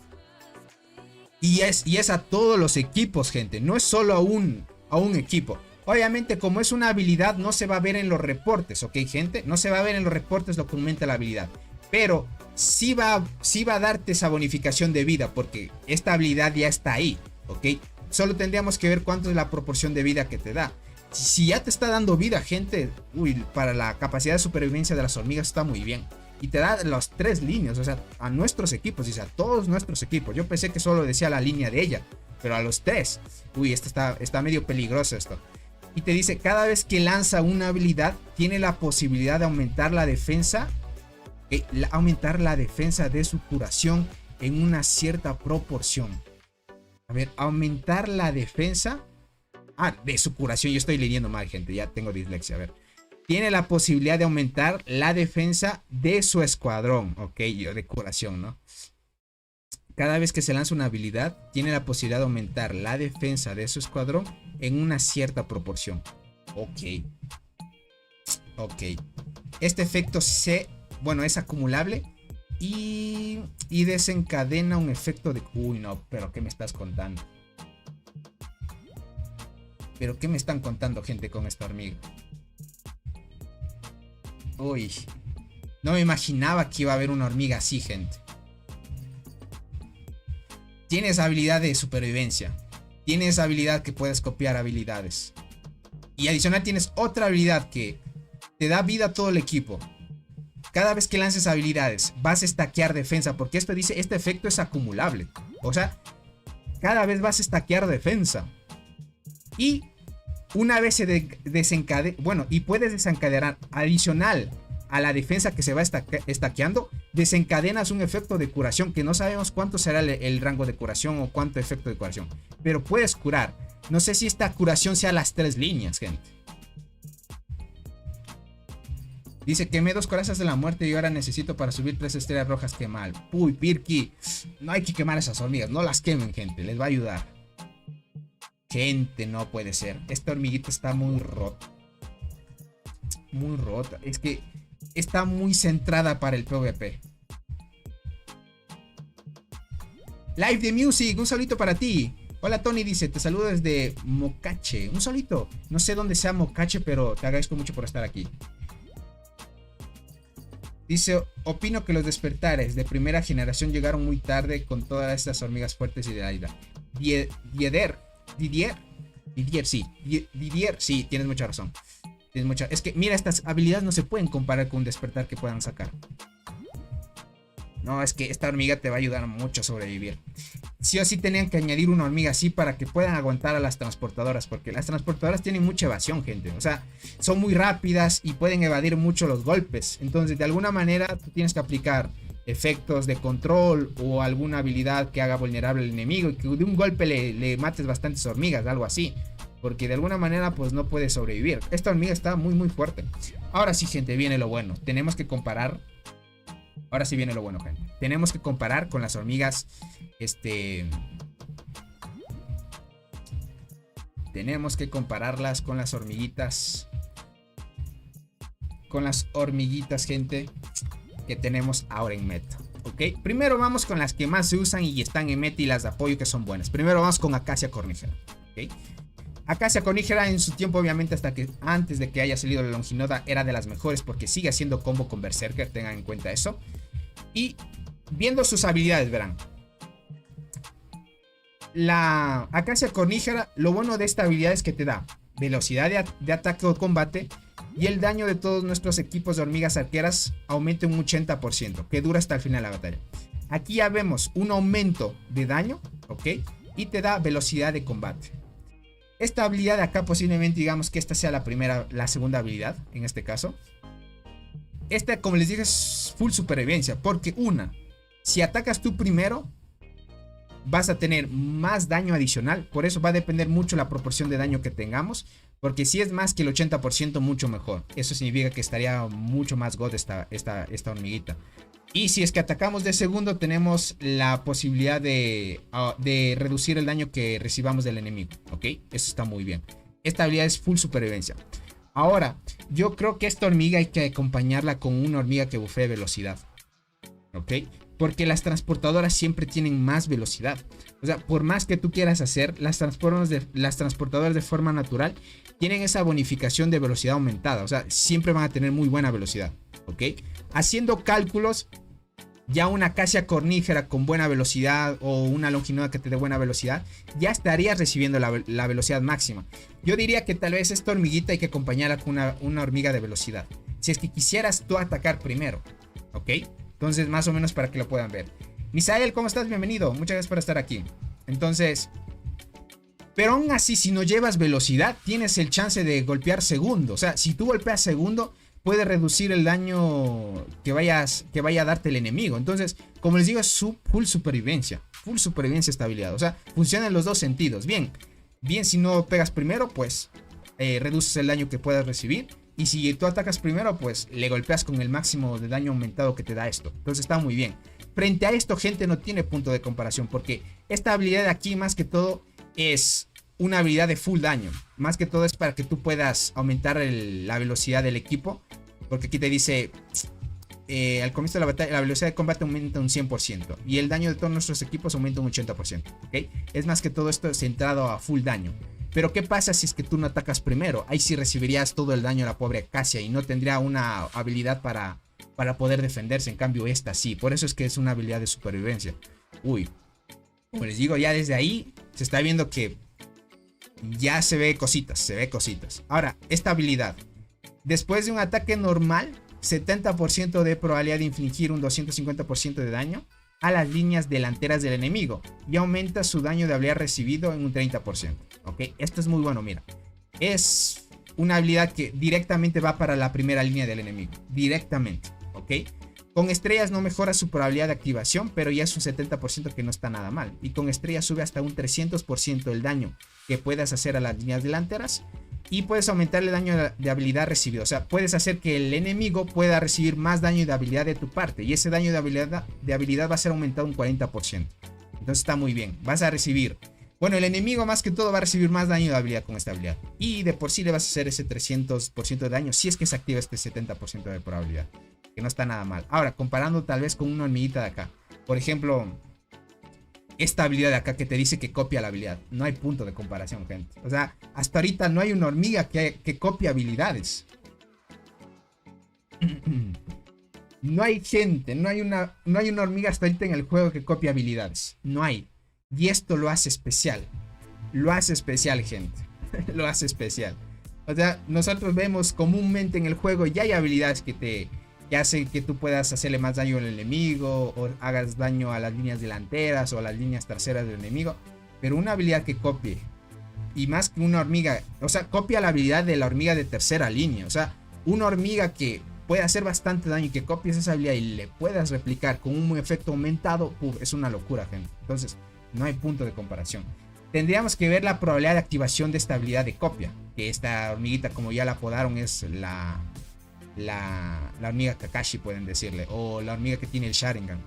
Y es a todos los equipos, gente. No es solo a un equipo. Obviamente, como es una habilidad, no se va a ver en los reportes, ¿ok, gente? No se va a ver en los reportes lo que aumenta la habilidad. Pero sí va a darte esa bonificación de vida, porque esta habilidad ya está ahí, ¿ok? Solo tendríamos que ver cuánto es la proporción de vida que te da. Si ya te está dando vida, gente, para la capacidad de supervivencia de las hormigas está muy bien. Y te da las 3 líneas, o sea, a nuestros equipos, dice a todos nuestros equipos. Yo pensé que solo decía la línea de ella, pero a los 3. Esto está medio peligroso esto. Y te dice, cada vez que lanza una habilidad, tiene la posibilidad de aumentar la defensa. Aumentar la defensa de su curación en una cierta proporción. A ver, aumentar la defensa. De su curación, yo estoy leyendo mal, gente, ya tengo dislexia, a ver. Tiene la posibilidad de aumentar la defensa de su escuadrón, ok, de curación, ¿no? Cada vez que se lanza una habilidad, tiene la posibilidad de aumentar la defensa de su escuadrón en una cierta proporción. Ok. Este efecto es acumulable y desencadena un efecto de... Uy, no, pero ¿qué me estás contando? ¿Pero qué me están contando, gente, con esta hormiga? Uy, no me imaginaba que iba a haber una hormiga así, gente. Tienes habilidad de supervivencia. Tienes habilidad que puedes copiar habilidades. Y adicional tienes otra habilidad que te da vida a todo el equipo. Cada vez que lances habilidades vas a stackear defensa. Porque esto dice, este efecto es acumulable. O sea, cada vez vas a stackear defensa. Y una vez se desencadena, y puedes desencadenar adicional a la defensa que se va stackeando, desencadenas un efecto de curación que no sabemos cuánto será el rango de curación o cuánto efecto de curación, pero puedes curar. No sé si esta curación sea las 3 líneas, gente. Dice, quemé 2 corazas de la muerte y ahora necesito para subir 3 estrellas rojas. Qué mal. Uy, Pirki, no hay que quemar esas hormigas, no las quemen, gente, les va a ayudar. Gente, no puede ser. Esta hormiguita está muy rota. Muy rota. Es que está muy centrada para el PvP. Live de Music, un saludito para ti. Hola Tony, dice, te saludo desde Mocache. Un saludito. No sé dónde sea Mocache, pero te agradezco mucho por estar aquí. Dice, opino que los despertares de primera generación llegaron muy tarde con todas estas hormigas fuertes y de aire. Didier, sí, tienes mucha razón. Es que, mira, estas habilidades no se pueden comparar con un despertar que puedan sacar. No, es que esta hormiga te va a ayudar mucho a sobrevivir. Sí o sí tenían que añadir una hormiga así para que puedan aguantar a las transportadoras. Porque las transportadoras tienen mucha evasión, gente. O sea, son muy rápidas y pueden evadir mucho los golpes. Entonces, de alguna manera, tú tienes que aplicar efectos de control o alguna habilidad que haga vulnerable al enemigo y que de un golpe le mates bastantes hormigas, algo así. porque de alguna manera pues no puede sobrevivir. Esta hormiga está muy fuerte. Ahora sí, gente, viene lo bueno. Tenemos que comparar. Ahora sí viene lo bueno, gente. Tenemos que comparar con las hormigas. Tenemos que compararlas con las hormiguitas. Con las hormiguitas, gente, que tenemos ahora en meta. Ok, primero vamos con las que más se usan y están en meta y las de apoyo que son buenas. Primero vamos con Acacia cornígera. Ok, Acacia cornígera en su tiempo, obviamente, antes de que haya salido la Longinoda, era de las mejores porque sigue haciendo combo con Berserker, tengan en cuenta eso. Y viendo sus habilidades, verán. La Acacia cornígera, lo bueno de esta habilidad es que te da velocidad de ataque o combate, y el daño de todos nuestros equipos de hormigas arqueras aumenta un 80%, que dura hasta el final de la batalla. Aquí ya vemos un aumento de daño, ok, y te da velocidad de combate. Esta habilidad de acá posiblemente digamos que esta sea la segunda habilidad, en este caso. Esta, como les dije, es full supervivencia, porque si atacas tú primero, vas a tener más daño adicional. Por eso va a depender mucho la proporción de daño que tengamos, porque si es más que el 80%, mucho mejor. Eso significa que estaría mucho más god esta hormiguita. Y si es que atacamos de segundo, tenemos la posibilidad de reducir el daño que recibamos del enemigo. Ok, eso está muy bien. Esta habilidad es full supervivencia. Ahora, yo creo que esta hormiga hay que acompañarla con una hormiga que bufee velocidad. Ok, porque las transportadoras siempre tienen más velocidad. O sea, por más que tú quieras hacer, las transportadoras de forma natural tienen esa bonificación de velocidad aumentada. O sea, siempre van a tener muy buena velocidad. ¿Ok? Haciendo cálculos, ya una Acacia cornígera con buena velocidad o una Longinoda que te dé buena velocidad, ya estarías recibiendo la velocidad máxima. Yo diría que tal vez esta hormiguita hay que acompañarla con una hormiga de velocidad. Si es que quisieras tú atacar primero. ¿Ok? Entonces, más o menos para que lo puedan ver. Misael, ¿cómo estás? Bienvenido. Muchas gracias por estar aquí. Entonces, pero aún así, si no llevas velocidad, tienes el chance de golpear segundo. O sea, si tú golpeas segundo, puede reducir el daño que vaya a darte el enemigo. Entonces, como les digo, es full supervivencia. Full supervivencia esta habilidad. O sea, funciona en los dos sentidos. Bien, si no pegas primero, pues reduces el daño que puedas recibir. Y si tú atacas primero, pues le golpeas con el máximo de daño aumentado que te da esto. Entonces está muy bien. Frente a esto, gente, no tiene punto de comparación, porque esta habilidad de aquí, más que todo, es una habilidad de full daño. Más que todo es para que tú puedas aumentar la velocidad del equipo. Porque aquí te dice, al comienzo de la batalla, la velocidad de combate aumenta un 100%. Y el daño de todos nuestros equipos aumenta un 80%. ¿Ok? Es más que todo esto centrado a full daño. Pero ¿qué pasa si es que tú no atacas primero? Ahí sí recibirías todo el daño a la pobre Acacia y no tendría una habilidad para poder defenderse. En cambio esta sí. Por eso es que es una habilidad de supervivencia. Uy. Como les digo, ya desde ahí se está viendo que ya se ve cositas. Ahora, esta habilidad. Después de un ataque normal, 70% de probabilidad de infligir un 250% de daño a las líneas delanteras del enemigo. Y aumenta su daño de habilidad recibido en un 30%. Ok, esto es muy bueno, mira. Es una habilidad que directamente va para la primera línea del enemigo. Directamente, ok. Con estrellas no mejora su probabilidad de activación, pero ya es un 70% que no está nada mal. Y con estrellas sube hasta un 300% el daño que puedas hacer a las líneas delanteras. Y puedes aumentar el daño de habilidad recibido. O sea, puedes hacer que el enemigo pueda recibir más daño de habilidad de tu parte. Y ese daño de habilidad va a ser aumentado un 40%. Entonces está muy bien. Vas a recibir... Bueno, el enemigo más que todo va a recibir más daño de habilidad con esta habilidad. Y de por sí le vas a hacer ese 300% de daño si es que se activa este 70% de probabilidad. Que no está nada mal. Ahora, comparando tal vez con una hormiguita de acá. Por ejemplo, esta habilidad de acá que te dice que copia la habilidad. No hay punto de comparación, gente. O sea, hasta ahorita no hay una hormiga que copie habilidades. No hay gente, no hay una hormiga hasta ahorita en el juego que copie habilidades. No hay. Y esto lo hace especial. Lo hace especial, gente. Lo hace especial. O sea, nosotros vemos comúnmente en el juego ya hay habilidades que hacen que tú puedas hacerle más daño al enemigo, o hagas daño a las líneas delanteras o a las líneas traseras del enemigo. Pero una habilidad que copie, y más que una hormiga, o sea, copia la habilidad de la hormiga de tercera línea. O sea, una hormiga que puede hacer bastante daño y que copies esa habilidad y le puedas replicar con un efecto aumentado, es una locura, gente. Entonces, no hay punto de comparación. tendríamos que ver la probabilidad de activación de esta habilidad de copia. Que esta hormiguita, como ya la apodaron, es la hormiga Kakashi, pueden decirle. O la hormiga que tiene el Sharingan.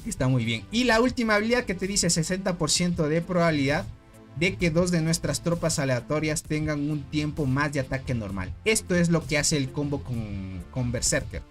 Está muy bien. Y la última habilidad que te dice 60% de probabilidad de que 2 de nuestras tropas aleatorias tengan un tiempo más de ataque normal. Esto es lo que hace el combo con Berserker.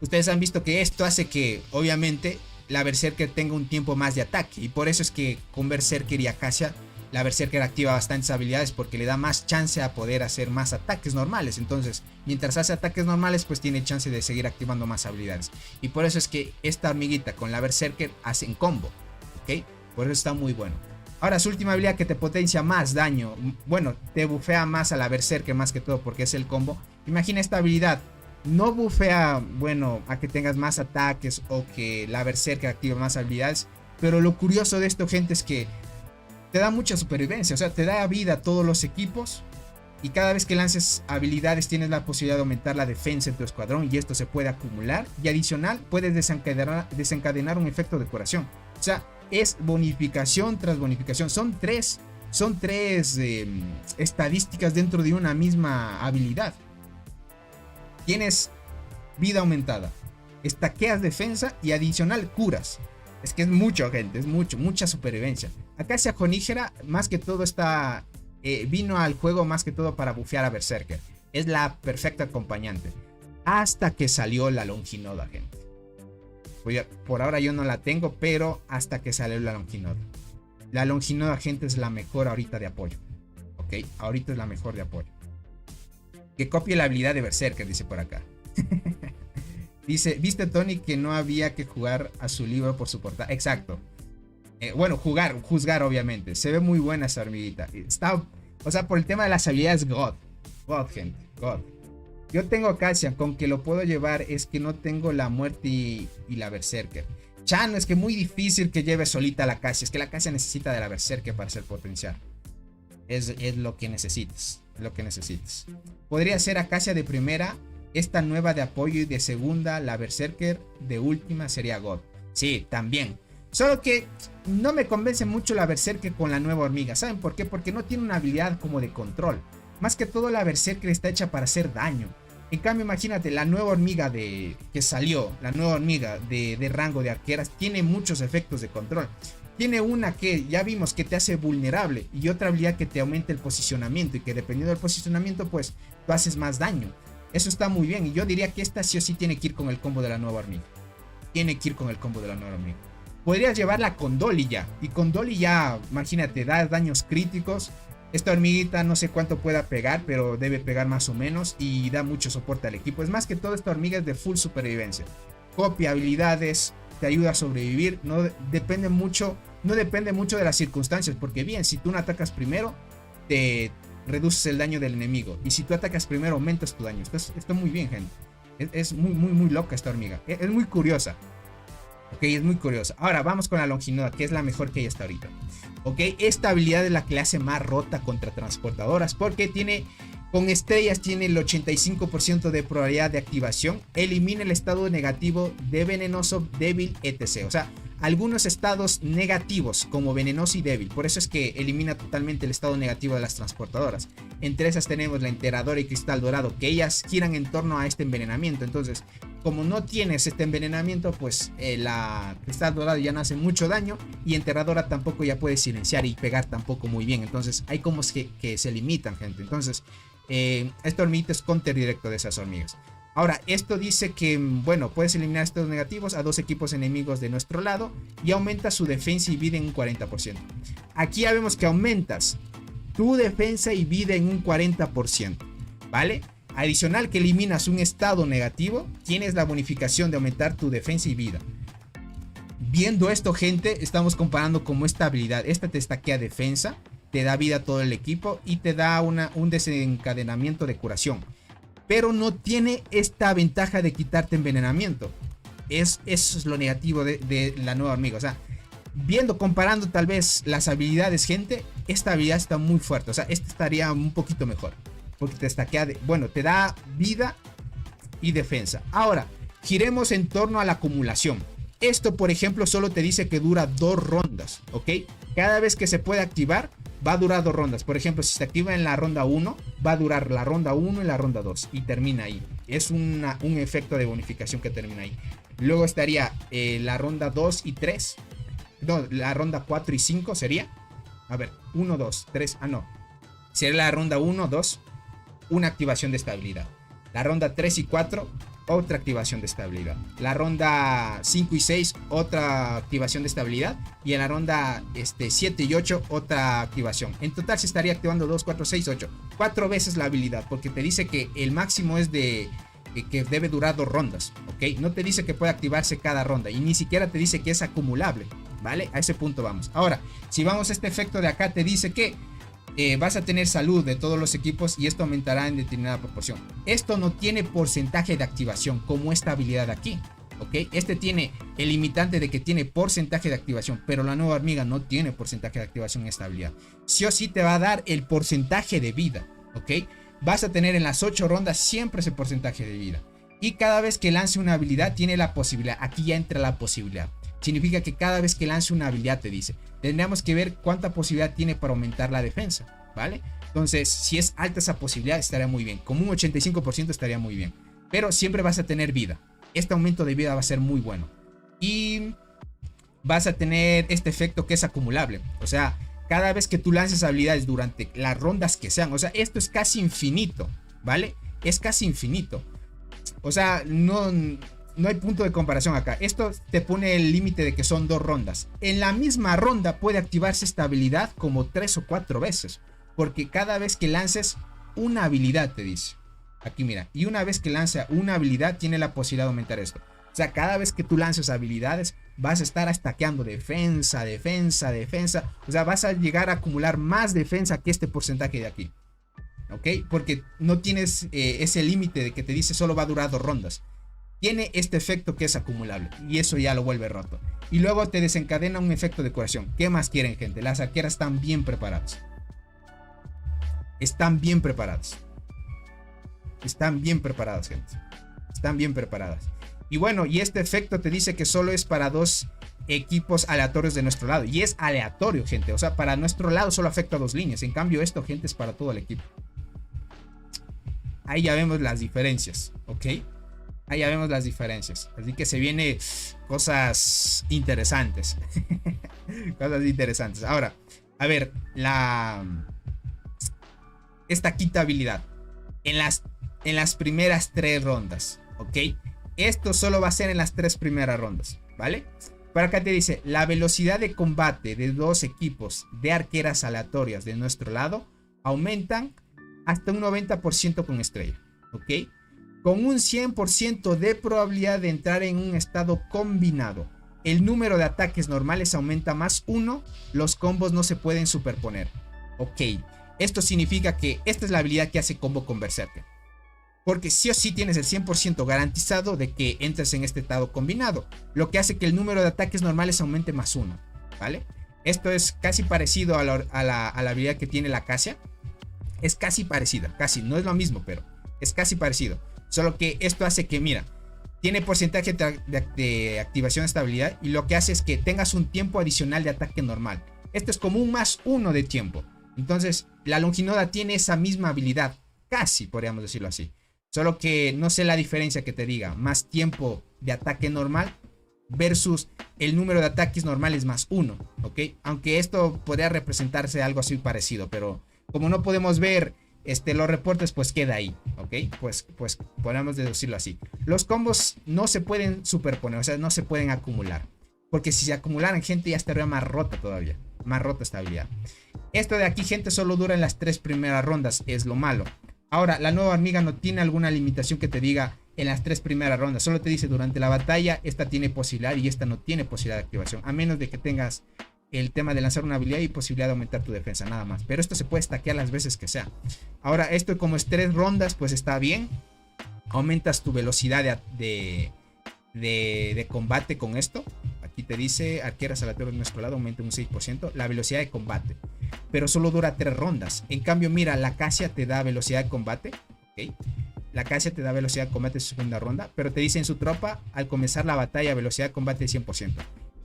Ustedes han visto que esto hace que, obviamente, la Berserker tenga un tiempo más de ataque. Y por eso es que con Berserker y Acacia, la Berserker activa bastantes habilidades porque le da más chance a poder hacer más ataques normales. Entonces, mientras hace ataques normales, pues tiene chance de seguir activando más habilidades. Y por eso es que esta hormiguita con la Berserker hacen combo, ¿ok? Por eso está muy bueno. Ahora, su última habilidad que te potencia más daño. Bueno, te bufea más a la Berserker más que todo porque es el combo. Imagina esta habilidad. No bufea, bueno, a que tengas más ataques o que la Berserker active más habilidades. Pero lo curioso de esto, gente, es que te da mucha supervivencia. O sea, te da vida a todos los equipos. Y cada vez que lances habilidades tienes la posibilidad de aumentar la defensa en tu escuadrón. Y esto se puede acumular. Y adicional, puedes desencadenar un efecto de curación. O sea, es bonificación tras bonificación. Son tres estadísticas dentro de una misma habilidad. Tienes vida aumentada, estaqueas defensa y adicional curas. Es que es mucho, gente, es mucha supervivencia. Acacia Conígera más que todo vino al juego más que todo para bufear a Berserker. Es la perfecta acompañante. Hasta que salió la Longinoda, gente. Por ahora yo no la tengo, pero hasta que salió la Longinoda. La Longinoda, gente, es la mejor ahorita de apoyo. Ok, ahorita es la mejor de apoyo. Que copie la habilidad de Berserker, dice por acá. Dice, ¿viste, Tony, que no había que jugar a su libro por su portada? Exacto. Bueno, juzgar obviamente. Se ve muy buena esa hormiguita. O sea, por el tema de las habilidades, God, gente, God. Yo tengo Acacia, con que lo puedo llevar es que no tengo la muerte y la Berserker. Chan, es que muy difícil que lleve solita la Acacia. Es que la Acacia necesita de la Berserker para ser potencial. Es lo que necesitas. Podría ser Acacia de primera, esta nueva de apoyo, y de segunda la Berserker, de última sería God. Sí, también. Solo que no me convence mucho la Berserker con la nueva hormiga. ¿Saben por qué? Porque no tiene una habilidad como de control. Más que todo la Berserker está hecha para hacer daño. En cambio, imagínate, la nueva hormiga que salió, la nueva hormiga de rango de arqueras, tiene muchos efectos de control. Tiene una que ya vimos que te hace vulnerable y otra habilidad que te aumenta el posicionamiento y que dependiendo del posicionamiento pues tú haces más daño. Eso está muy bien y yo diría que esta sí o sí tiene que ir con el combo de la nueva hormiga. Podrías llevarla con Dolly ya. Y con Dolly ya, imagínate, da daños críticos. Esta hormiguita no sé cuánto pueda pegar, pero debe pegar más o menos y da mucho soporte al equipo. Es más que todo, esta hormiga es de full supervivencia. Copia habilidades, te ayuda a sobrevivir, no depende mucho de las circunstancias, porque bien, si tú no atacas primero, te reduces el daño del enemigo, y si tú atacas primero, aumentas tu daño. Está muy bien, gente. Es muy loca esta hormiga, es muy curiosa. Ok, es muy curiosa. Ahora vamos con la Longinoda, que es la mejor que hay hasta ahorita. Ok, esta habilidad es la que le hace más rota contra transportadoras, porque con estrellas tiene el 85% de probabilidad de activación. Elimina el estado negativo de venenoso, débil, etc. O sea, algunos estados negativos como venenoso y débil. Por eso es que elimina totalmente el estado negativo de las transportadoras. Entre esas tenemos la enterradora y cristal dorado, que ellas giran en torno a este envenenamiento. Entonces, como no tienes este envenenamiento, pues la cristal dorado ya no hace mucho daño. Y enterradora tampoco ya puede silenciar y pegar tampoco muy bien. Entonces hay como que se limitan, gente. Entonces esta hormiguita es counter directo de esas hormigas. Ahora, esto dice que, bueno, puedes eliminar estos negativos a 2 equipos enemigos de nuestro lado y aumenta su defensa y vida en un 40%. Aquí ya vemos que aumentas tu defensa y vida en un 40%, ¿vale? Adicional que eliminas un estado negativo, tienes la bonificación de aumentar tu defensa y vida. Viendo esto, gente, estamos comparando como esta habilidad. Esta te estaquea defensa, te da vida a todo el equipo y te da un desencadenamiento de curación. Pero no tiene esta ventaja de quitarte envenenamiento. Eso es lo negativo de la nueva hormiga. O sea, comparando tal vez las habilidades, gente, esta habilidad está muy fuerte. O sea, esta estaría un poquito mejor, porque te estaquea, te da vida y defensa. Ahora, giremos en torno a la acumulación. Esto, por ejemplo, solo te dice que dura 2 rondas, ¿ok? Cada vez que se puede activar, va a durar 2 rondas. Por ejemplo, si se activa en la ronda 1, va a durar la ronda 1 y la ronda 2. Y termina ahí. Es un efecto de bonificación que termina ahí. Luego estaría la ronda 2 y 3. No, la ronda 4 y 5 sería. A ver, 1, 2, 3. Ah, no. Sería la ronda 1, 2. Una activación de estabilidad. La ronda 3 y 4, otra activación de estabilidad. La ronda 5 y 6, otra activación de estabilidad. Y en la ronda 7 y 8, otra activación. En total se estaría activando 2, 4, 6, 8. 4 veces la habilidad, porque te dice que el máximo es de que debe durar 2 rondas, ¿ok? No te dice que puede activarse cada ronda y ni siquiera te dice que es acumulable, ¿vale? A ese punto vamos. Ahora, si vamos a este efecto de acá, te dice que vas a tener salud de todos los equipos y esto aumentará en determinada proporción. Esto no tiene porcentaje de activación como esta habilidad aquí, ¿ok? Este tiene el limitante de que tiene porcentaje de activación, pero la nueva hormiga no tiene porcentaje de activación en esta habilidad. Sí o sí te va a dar el porcentaje de vida, ¿ok? Vas a tener en las 8 rondas siempre ese porcentaje de vida. Y cada vez que lance una habilidad tiene la posibilidad, aquí ya entra la posibilidad. Significa que cada vez que lance una habilidad te dice, tendríamos que ver cuánta posibilidad tiene para aumentar la defensa, ¿vale? Entonces, si es alta esa posibilidad, estaría muy bien. Como un 85% estaría muy bien. Pero siempre vas a tener vida. Este aumento de vida va a ser muy bueno. Y vas a tener este efecto que es acumulable. O sea, cada vez que tú lances habilidades durante las rondas que sean. O sea, esto es casi infinito, ¿vale? Es casi infinito. O sea, no hay punto de comparación acá. Esto te pone el límite de que son 2 rondas. En la misma ronda puede activarse esta habilidad como 3 o 4 veces. Porque cada vez que lances una habilidad te dice. Aquí mira. Y una vez que lanza una habilidad tiene la posibilidad de aumentar esto. O sea, cada vez que tú lances habilidades vas a estar stackeando defensa, defensa, defensa. O sea, vas a llegar a acumular más defensa que este porcentaje de aquí. ¿Ok? Porque no tienes ese límite de que te dice solo va a durar 2 rondas. Tiene este efecto que es acumulable y eso ya lo vuelve roto. Y luego te desencadena un efecto de curación. ¿Qué más quieren, gente? Las arqueras están bien preparadas. Están bien preparadas. Están bien preparadas, gente. Están bien preparadas. Y bueno, y este efecto te dice que solo es para 2 equipos aleatorios de nuestro lado. Y es aleatorio, gente. O sea, para nuestro lado solo afecta a 2 líneas. En cambio, esto, gente, es para todo el equipo. Ahí ya vemos las diferencias, ¿ok? Ahí ya vemos las diferencias. Así que se vienen cosas interesantes. Cosas interesantes. Ahora, a ver, esta quinta habilidad. En las primeras 3 rondas, ¿ok? Esto solo va a ser en las 3 primeras rondas, ¿vale? Por acá te dice, la velocidad de combate de 2 equipos de arqueras aleatorias de nuestro lado aumentan hasta un 90% con estrella, ¿ok? Con un 100% de probabilidad de entrar en un estado combinado. El número de ataques normales aumenta más 1. Los combos no se pueden superponer. Ok. Esto significa que esta es la habilidad que hace combo con Berserker. Porque sí o sí tienes el 100% garantizado de que entres en este estado combinado. Lo que hace que el número de ataques normales aumente más 1. ¿Vale? Esto es casi parecido a la habilidad que tiene la Acacia. Es casi parecida. Casi. No es lo mismo, pero es casi parecido. Solo que esto hace que, mira, tiene porcentaje de activación de estabilidad. Y lo que hace es que tengas un tiempo adicional de ataque normal. Esto es como un más 1 de tiempo. Entonces, la Longinoda tiene esa misma habilidad. Casi, podríamos decirlo así. Solo que no sé la diferencia que te diga. Más tiempo de ataque normal versus el número de ataques normales más 1. ¿Ok? Aunque esto podría representarse algo así parecido. Pero como no podemos ver los reportes, pues queda ahí. ¿Ok? Pues podemos deducirlo así. Los combos no se pueden superponer. O sea, no se pueden acumular. Porque si se acumularan, gente, ya estaría más rota todavía. Más rota esta habilidad. Esto de aquí, gente, solo dura en las 3 primeras rondas. Es lo malo. Ahora, la nueva hormiga no tiene alguna limitación que te diga en las 3 primeras rondas. Solo te dice durante la batalla, esta tiene posibilidad y esta no tiene posibilidad de activación. A menos de que tengas el tema de lanzar una habilidad y posibilidad de aumentar tu defensa, nada más. Pero esto se puede stackear las veces que sea. Ahora, esto como es 3 rondas, pues está bien. Aumentas tu velocidad de combate con esto. Aquí te dice, arqueras aleatorias de nuestro lado aumenta un 6%. La velocidad de combate. Pero solo dura 3 rondas. En cambio, mira, la Acacia te da velocidad de combate. ¿Okay? La Acacia te da velocidad de combate en su segunda ronda. Pero te dice en su tropa, al comenzar la batalla, velocidad de combate de 100%.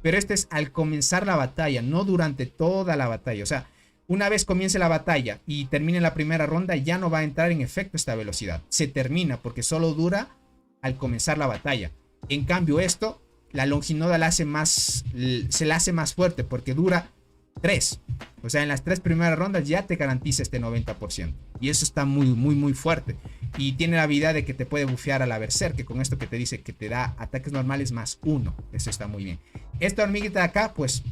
Pero este es al comenzar la batalla, no durante toda la batalla. O sea, una vez comience la batalla y termine la primera ronda, ya no va a entrar en efecto esta velocidad. Se termina porque solo dura al comenzar la batalla. En cambio esto, la longinoda se la hace más fuerte porque dura 3. O sea, en las 3 primeras rondas ya te garantiza este 90%. Y eso está muy fuerte. Y tiene la habilidad de que te puede bufear a la Berserker. Con esto que te dice que te da ataques normales más 1. Eso está muy bien. Esta hormiguita de acá, pues,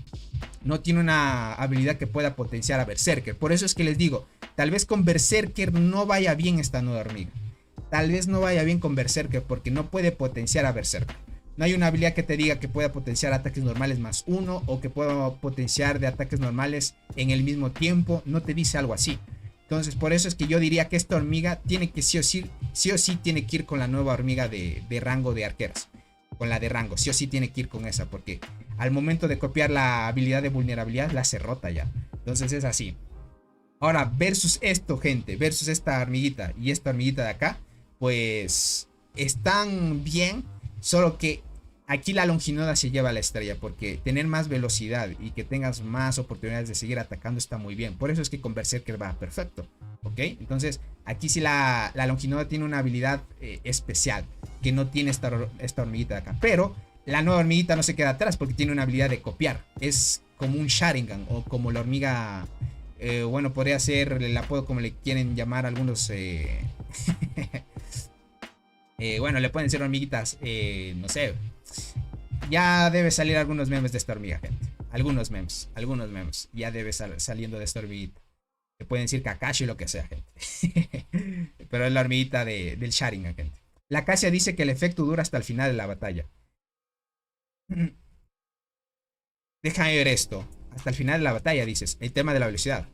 no tiene una habilidad que pueda potenciar a Berserker. Por eso es que les digo, tal vez con Berserker no vaya bien esta nueva hormiga. Tal vez no vaya bien con Berserker porque no puede potenciar a Berserker. No hay una habilidad que te diga que pueda potenciar ataques normales más 1 o que pueda potenciar de ataques normales en el mismo tiempo. No te dice algo así. Entonces por eso es que yo diría que esta hormiga tiene que sí o sí tiene que ir con la nueva hormiga de rango de arqueras. Con la de rango, sí o sí tiene que ir con esa porque al momento de copiar la habilidad de vulnerabilidad la hace rota ya. Entonces es así. Ahora versus esto, gente, versus esta hormiguita y esta hormiguita de acá, pues están bien, solo que aquí la longinoda se lleva a la estrella porque tener más velocidad y que tengas más oportunidades de seguir atacando está muy bien. Por eso es que con Berserker va perfecto, ¿ok? Entonces aquí sí la longinoda tiene una habilidad especial que no tiene esta hormiguita de acá. Pero la nueva hormiguita no se queda atrás porque tiene una habilidad de copiar. Es como un Sharingan o como la hormiga... bueno, podría ser el apodo como le quieren llamar algunos... bueno, le pueden ser hormiguitas, no sé. Ya debe salir algunos memes de esta hormiga, gente. Algunos memes. Ya debe saliendo de esta hormiguita. Le pueden decir Kakashi o lo que sea, gente. Pero es la hormiguita del Sharingan, gente. La Cassia dice que el efecto dura hasta el final de la batalla. Déjame ver esto. Hasta el final de la batalla, dices. El tema de la velocidad.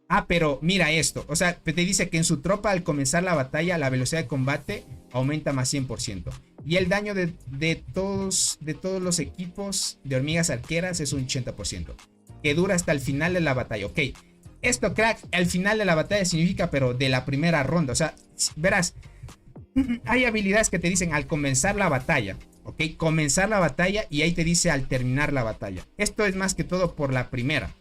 Ah, pero mira esto. O sea, te dice que en su tropa al comenzar la batalla la velocidad de combate aumenta más 100%. Y el daño de todos los equipos de hormigas arqueras es un 80%. Que dura hasta el final de la batalla. Ok. Esto, crack, al final de la batalla significa, pero de la primera ronda. O sea, verás, hay habilidades que te dicen al comenzar la batalla. Ok, comenzar la batalla y ahí te dice al terminar la batalla. Esto es más que todo por la primera.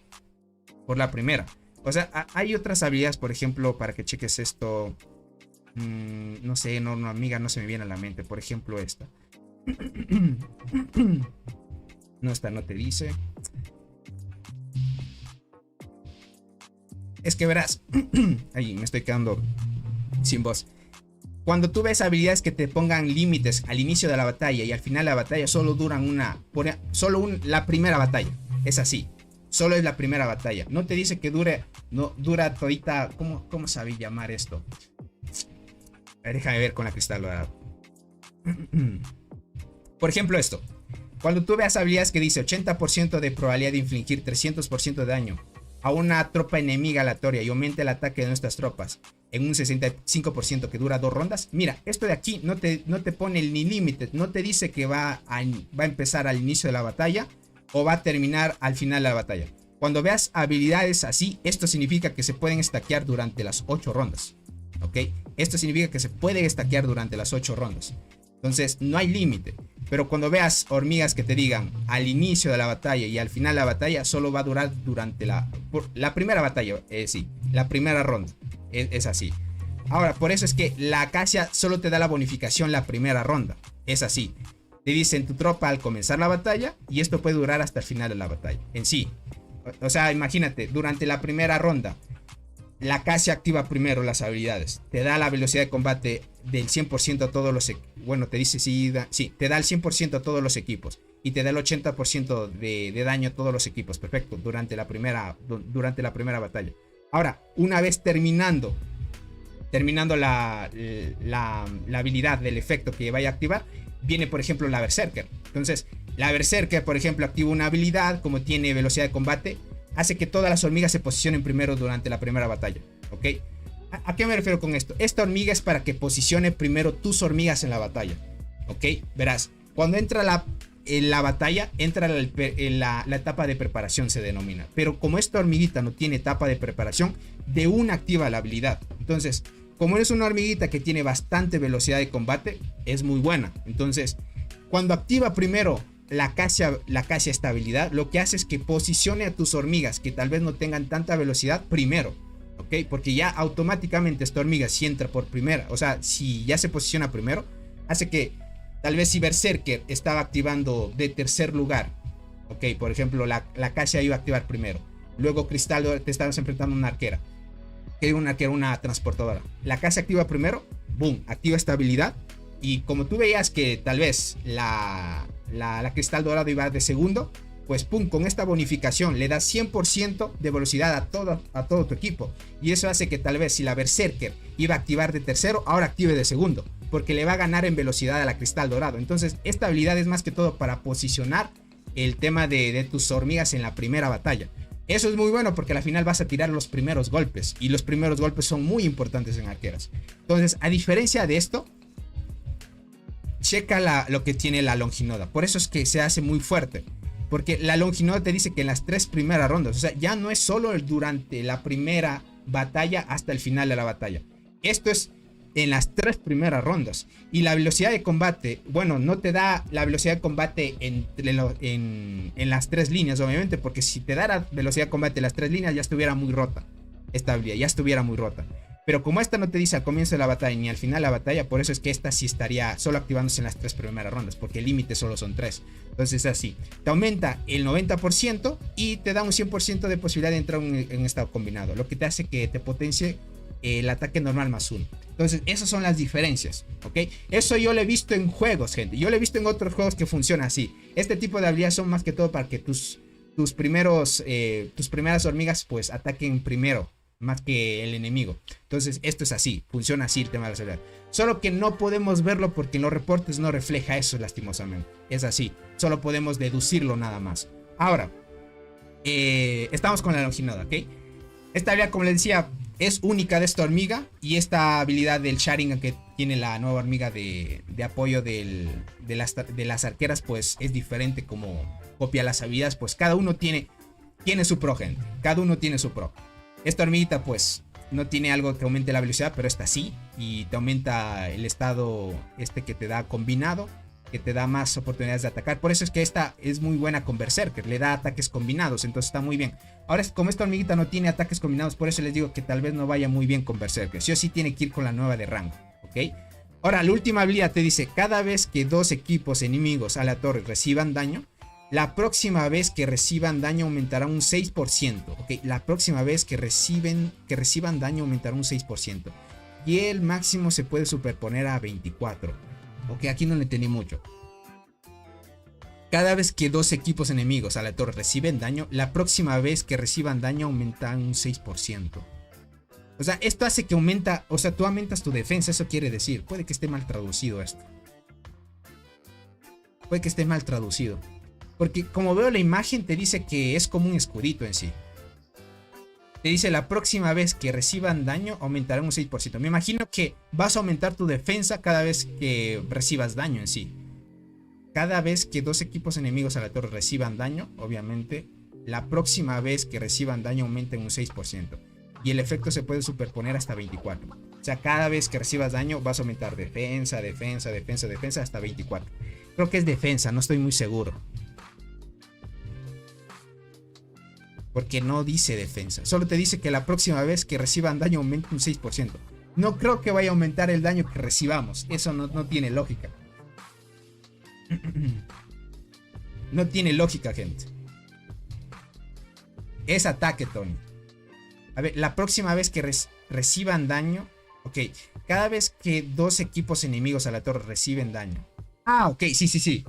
Por la primera. O sea, hay otras habilidades, por ejemplo, para que cheques esto. No sé, no, amiga, no se me viene a la mente. Por ejemplo, esta. No, esta no te dice. Es que verás. Ahí me estoy quedando sin voz. Cuando tú ves habilidades que te pongan límites al inicio de la batalla y al final de la batalla, solo duran la primera batalla. Es así. Solo es la primera batalla. No te dice que dura todita. ¿Cómo sabía llamar esto? Déjame ver con la cristal dorada. Por ejemplo esto. Cuando tú veas habilidades que dice 80% de probabilidad de infligir 300% de daño a una tropa enemiga aleatoria y aumenta el ataque de nuestras tropas en un 65% que dura 2 rondas. Mira, esto de aquí no te pone ni límite. No te dice que va a empezar al inicio de la batalla o va a terminar al final de la batalla. Cuando veas habilidades así, esto significa que se pueden stackear durante las 8 rondas. ¿Ok? Esto significa que se puede stackear durante las 8 rondas. Entonces no hay límite. Pero cuando veas hormigas que te digan al inicio de la batalla y al final de la batalla, solo va a durar durante la primera batalla. Sí, la primera ronda. Es así. Ahora, por eso es que la Cassia solo te da la bonificación la primera ronda. Es así. Te dicen tu tropa al comenzar la batalla y esto puede durar hasta el final de la batalla. En sí. O sea, imagínate, durante la primera ronda, la Cassia activa primero las habilidades. Te da la velocidad de combate del 100% a todos los... Bueno, te dice sí, te da el 100% a todos los equipos. Y te da el 80% de daño a todos los equipos. Perfecto, durante la primera batalla. Ahora, una vez terminando la habilidad del efecto que vaya a activar, viene por ejemplo la Berserker. Entonces, la Berserker, por ejemplo, activa una habilidad, como tiene velocidad de combate, hace que todas las hormigas se posicionen primero durante la primera batalla. ¿Ok? ¿A qué me refiero con esto? Esta hormiga es para que posicione primero tus hormigas en la batalla. ¿Ok? Verás, cuando entra en la batalla, entra la etapa de preparación, se denomina. Pero como esta hormiguita no tiene etapa de preparación, de una activa la habilidad. Entonces, como eres una hormiguita que tiene bastante velocidad de combate, es muy buena. Entonces, cuando activa primero la acacia estabilidad lo que hace es que posicione a tus hormigas que tal vez no tengan tanta velocidad primero, ¿ok? Porque ya automáticamente esta hormiga si entra por primera, o sea, si ya se posiciona primero, hace que tal vez si Berserker estaba activando de tercer lugar, ¿ok? Por ejemplo, la acacia iba a activar primero. Luego Cristal te estabas enfrentando a una arquera. Que una transportadora. La acacia activa primero, boom, activa estabilidad. Y como tú veías que tal vez la Cristal Dorado iba de segundo, pues pum, con esta bonificación le das 100% de velocidad a todo tu equipo. Y eso hace que tal vez si la Berserker iba a activar de tercero, ahora active de segundo, porque le va a ganar en velocidad a la Cristal Dorado. Entonces esta habilidad es más que todo para posicionar el tema de tus hormigas en la primera batalla. Eso es muy bueno porque al final vas a tirar los primeros golpes, y los primeros golpes son muy importantes en arqueras. Entonces, a diferencia de esto, checa lo que tiene la Longinoda. Por eso es que se hace muy fuerte, porque la Longinoda te dice que en las 3 primeras rondas, o sea, ya no es solo durante la primera batalla hasta el final de la batalla. Esto es en las 3 primeras rondas. Y la velocidad de combate, bueno, no te da la velocidad de combate en las 3 líneas, obviamente, porque si te dara velocidad de combate en las 3 líneas ya estuviera muy rota esta habilidad, ya estuviera muy rota. Pero como esta no te dice al comienzo de la batalla ni al final de la batalla, por eso es que esta sí estaría solo activándose en las 3 primeras rondas, porque el límite solo son 3. Entonces así, te aumenta el 90% y te da un 100% de posibilidad de entrar en estado combinado, lo que te hace que te potencie el ataque normal más 1. Entonces esas son las diferencias, ¿ok? Eso yo lo he visto en juegos, gente. Yo lo he visto en otros juegos que funciona así. Este tipo de habilidades son más que todo para que tus primeras hormigas pues ataquen primero, más que el enemigo. Entonces esto es así, funciona así el tema de la habilidad. Solo que no podemos verlo porque en los reportes no refleja eso, lastimosamente. Es así, solo podemos deducirlo nada más. Ahora, estamos con la Longinoda, ¿ok? Esta habilidad, como les decía, es única de esta hormiga. Y esta habilidad del Sharingan que tiene la nueva hormiga de apoyo de las arqueras, pues es diferente como copia las habilidades. Pues cada uno tiene su pro, gente. Cada uno tiene su pro. Esta hormiguita pues no tiene algo que aumente la velocidad, pero esta sí. Y te aumenta el estado que te da combinado, que te da más oportunidades de atacar. Por eso es que esta es muy buena con Berserker, le da ataques combinados, entonces está muy bien. Ahora, como esta hormiguita no tiene ataques combinados, por eso les digo que tal vez no vaya muy bien con Berserker. Sí o sí tiene que ir con la nueva de rango, ¿ok? Ahora, la última habilidad te dice: cada vez que 2 equipos enemigos aleatorios reciban daño, la próxima vez que reciban daño aumentará un 6%, ¿ok? La próxima vez que reciban daño aumentará un 6%. Y el máximo se puede superponer a 24. Ok, aquí no le entendí mucho. Cada vez que 2 equipos enemigos aleatorios reciben daño, la próxima vez que reciban daño aumenta un 6%. O sea, esto hace que aumenta, o sea, tú aumentas tu defensa, eso quiere decir. Puede que esté mal traducido esto. Puede que esté mal traducido. Porque como veo la imagen te dice que es como un escudito en sí. Te dice: la próxima vez que reciban daño aumentará un 6%. Me imagino que vas a aumentar tu defensa cada vez que recibas daño en sí. Cada vez que 2 equipos enemigos aleatorios reciban daño, obviamente, la próxima vez que reciban daño aumenta en un 6%. Y el efecto se puede superponer hasta 24. O sea, cada vez que recibas daño vas a aumentar defensa hasta 24. Creo que es defensa, no estoy muy seguro. Porque no dice defensa. Solo te dice que la próxima vez que reciban daño aumente un 6%. No creo que vaya a aumentar el daño que recibamos. Eso no tiene lógica. No tiene lógica, gente. Es ataque, Tony. A ver, la próxima vez que reciban daño. Ok, cada vez que 2 equipos enemigos aleatorios reciben daño. Ah, ok, sí.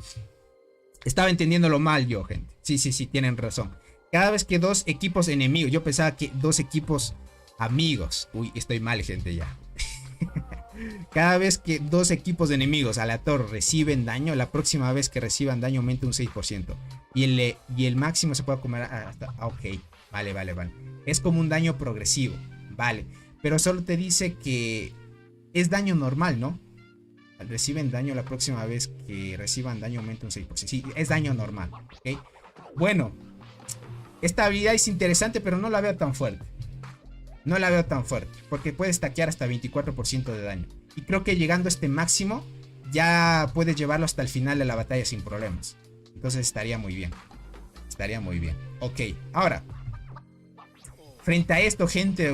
Estaba entendiéndolo mal yo, gente. Sí, tienen razón. Cada vez que 2 equipos enemigos. Yo pensaba que 2 equipos amigos. Uy, estoy mal, gente, ya. Cada vez que 2 equipos enemigos aleatorios reciben daño, la próxima vez que reciban daño aumenta un 6%. Y el máximo se puede comer hasta... Ok, vale. Es como un daño progresivo, vale. Pero solo te dice que es daño normal, ¿no? Reciben daño, la próxima vez que reciban daño aumenta un 6%. Sí, es daño normal, ¿ok? Bueno, esta habilidad es interesante, pero no la veo tan fuerte. No la veo tan fuerte, porque puedes stackear hasta 24% de daño. Y creo que llegando a este máximo, ya puedes llevarlo hasta el final de la batalla sin problemas. Entonces estaría muy bien. Estaría muy bien. Ok, ahora. Frente a esto, gente,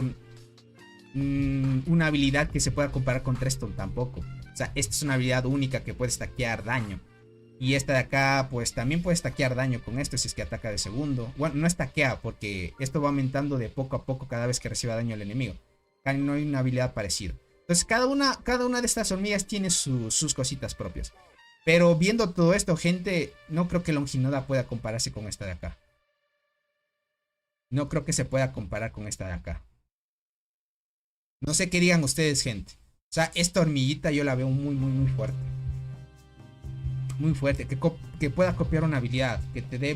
una habilidad que se pueda comparar con Treston tampoco. O sea, esta es una habilidad única que puede stackear daño. Y esta de acá, pues también puede stackear daño con esto si es que ataca de segundo. Bueno, no stackea porque esto va aumentando de poco a poco cada vez que reciba daño el enemigo. Acá no hay una habilidad parecida. Entonces cada una de estas hormigas tiene sus cositas propias. Pero viendo todo esto, gente, no creo que Longinoda pueda compararse con esta de acá. No creo que se pueda comparar con esta de acá. No sé qué digan ustedes, gente. O sea, esta hormiguita yo la veo muy fuerte. Muy fuerte. Que pueda copiar una habilidad. Que te dé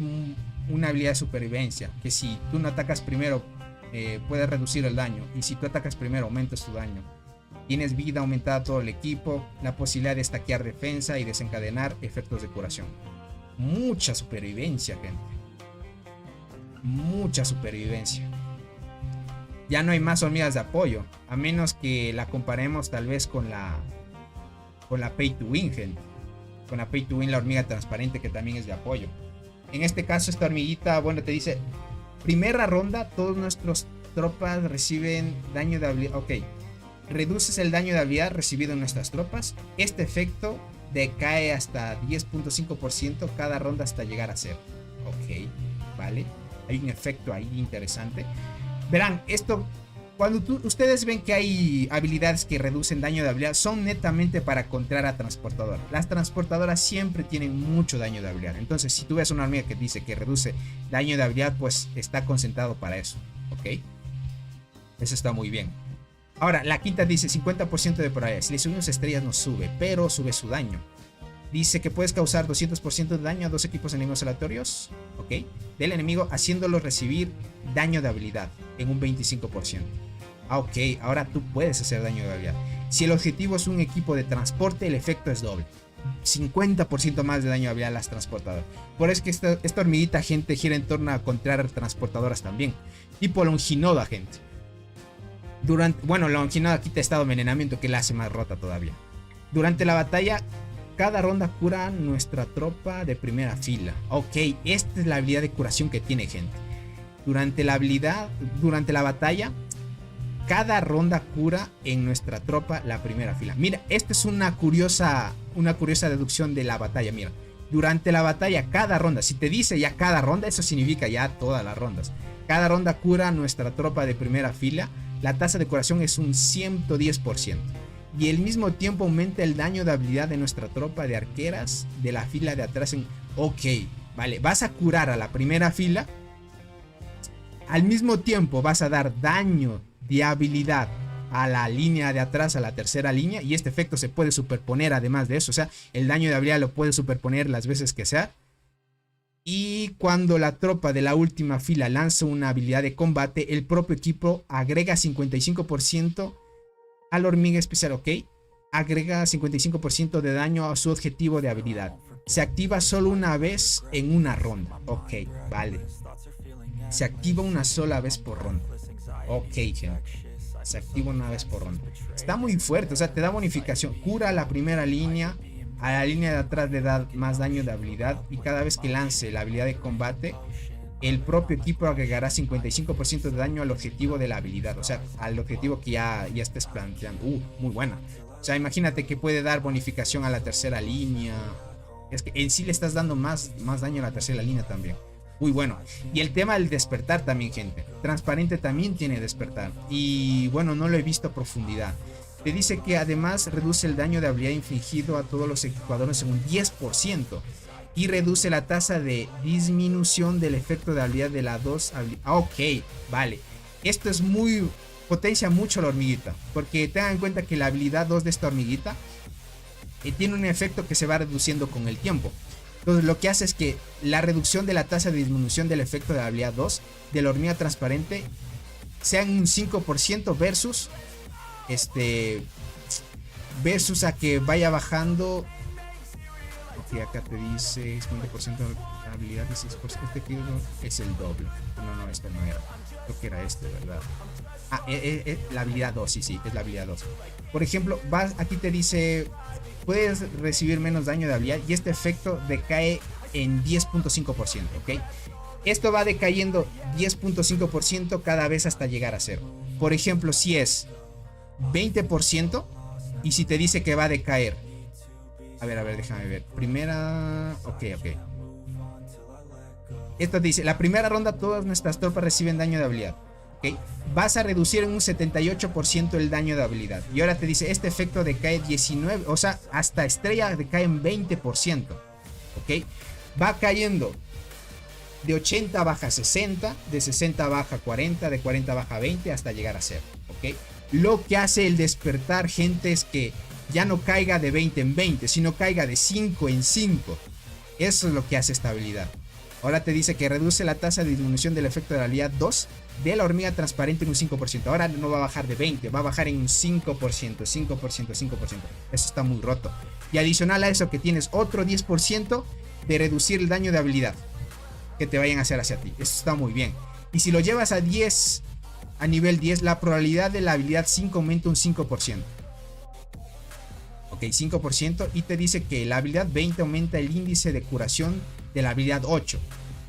una habilidad de supervivencia. Que si tú no atacas primero, puedes reducir el daño. Y si tú atacas primero, aumentas tu daño. Tienes vida aumentada a todo el equipo. La posibilidad de stackear defensa y desencadenar efectos de curación. Mucha supervivencia, gente. Mucha supervivencia. Ya no hay más hormigas de apoyo. A menos que la comparemos tal vez con la Pay to Win, gente. Con la Pay to Win, la hormiga transparente, que también es de apoyo. En este caso, esta hormiguita, bueno, te dice: primera ronda, todos nuestros tropas reciben daño de habilidad. Ok. Reduces el daño de habilidad recibido en nuestras tropas. Este efecto decae hasta 10.5% cada ronda hasta llegar a 0. Ok, vale. Hay un efecto ahí interesante. Verán, esto, cuando ustedes ven que hay habilidades que reducen daño de habilidad, son netamente para contrar a transportadoras. Las transportadoras siempre tienen mucho daño de habilidad. Entonces, si tú ves una hormiga que dice que reduce daño de habilidad, pues está concentrado para eso. Ok, eso está muy bien. Ahora, la quinta dice 50% de probabilidad. Si le subimos estrellas no sube, pero sube su daño. Dice que puedes causar 200% de daño a 2 equipos enemigos aleatorios, ok, del enemigo, haciéndolo recibir daño de habilidad en un 25%. Ah, ok, ahora tú puedes hacer daño de habilidad. Si el objetivo es un equipo de transporte, el efecto es doble. 50% más de daño de habilidad a las transportadoras. Por eso es que esta hormiguita, gente, gira en torno a contraer transportadoras también. Tipo Longinoda, gente. Bueno, Longinoda quita estado de envenenamiento, que la hace más rota todavía. Durante la batalla, cada ronda cura nuestra tropa de primera fila. Ok, esta es la habilidad de curación que tiene, gente. Durante la batalla, cada ronda cura en nuestra tropa la primera fila. Mira, esta es una curiosa deducción de la batalla. Mira, durante la batalla, cada ronda, si te dice ya cada ronda, eso significa ya todas las rondas. Cada ronda cura nuestra tropa de primera fila. La tasa de curación es un 110%. Y al mismo tiempo aumenta el daño de habilidad de nuestra tropa de arqueras de la fila de atrás. Ok, vale, vas a curar a la primera fila. Al mismo tiempo vas a dar daño de habilidad a la línea de atrás, a la tercera línea. Y este efecto se puede superponer además de eso. O sea, el daño de habilidad lo puedes superponer las veces que sea. Y cuando la tropa de la última fila lanza una habilidad de combate, el propio equipo agrega 55% a la hormiga especial, ok. Agrega 55% de daño a su objetivo de habilidad. Se activa solo una vez en una ronda. Ok, vale. Se activa una sola vez por ronda. Ok, gente. Se activa una vez por ronda. Está muy fuerte, o sea, te da bonificación. Cura a la primera línea. A la línea de atrás le da más daño de habilidad. Y cada vez que lance la habilidad de combate, el propio equipo agregará 55% de daño al objetivo de la habilidad. O sea, al objetivo que ya estés planteando. Muy buena. O sea, imagínate que puede dar bonificación a la tercera línea. Es que en sí le estás dando más daño a la tercera línea también. Muy bueno. Y el tema del despertar también, gente. Transparente también tiene despertar. Y bueno, no lo he visto a profundidad. Te dice que además reduce el daño de habilidad infligido a todos los jugadores en un 10%. Y reduce la tasa de disminución del efecto de habilidad de la 2 habilidad. Ok, vale. Esto es potencia mucho la hormiguita. Porque tengan en cuenta que la habilidad 2 de esta hormiguita tiene un efecto que se va reduciendo con el tiempo. Entonces lo que hace es que la reducción de la tasa de disminución del efecto de la habilidad 2 de la hormiga transparente sea en un 5% versus a que vaya bajando. Ok, acá te dice 50% de habilidad, 16%. Este que es el doble. No, este no era. Creo que era este, ¿verdad? La habilidad 2, sí, es la habilidad 2. Por ejemplo, aquí te dice, puedes recibir menos daño de habilidad y este efecto decae en 10.5%, ¿ok? Esto va decayendo 10.5% cada vez hasta llegar a 0. Por ejemplo, si es 20% y si te dice que va a decaer. A ver, déjame ver. Primera... Ok. Esto dice, la primera ronda todas nuestras tropas reciben daño de habilidad. ¿Ok? Vas a reducir en un 78% el daño de habilidad. Y ahora te dice, este efecto decae 19, o sea, hasta estrella decae en 20%. ¿Ok? Va cayendo de 80 baja 60, de 60 baja 40, de 40 baja 20 hasta llegar a 0. ¿Ok? Lo que hace el despertar, gente, es que ya no caiga de 20 en 20, sino caiga de 5 en 5. Eso es lo que hace esta habilidad. Ahora te dice que reduce la tasa de disminución del efecto de la habilidad 2 de la hormiga transparente en un 5%. Ahora no va a bajar de 20, va a bajar en un 5%. Eso está muy roto. Y adicional a eso que tienes otro 10% de reducir el daño de habilidad que te vayan a hacer hacia ti. Eso está muy bien. Y si lo llevas a 10, a nivel 10, la probabilidad de la habilidad 5 aumenta un 5%. Ok, 5%. Y te dice que la habilidad 20 aumenta el índice de curación de la habilidad 8.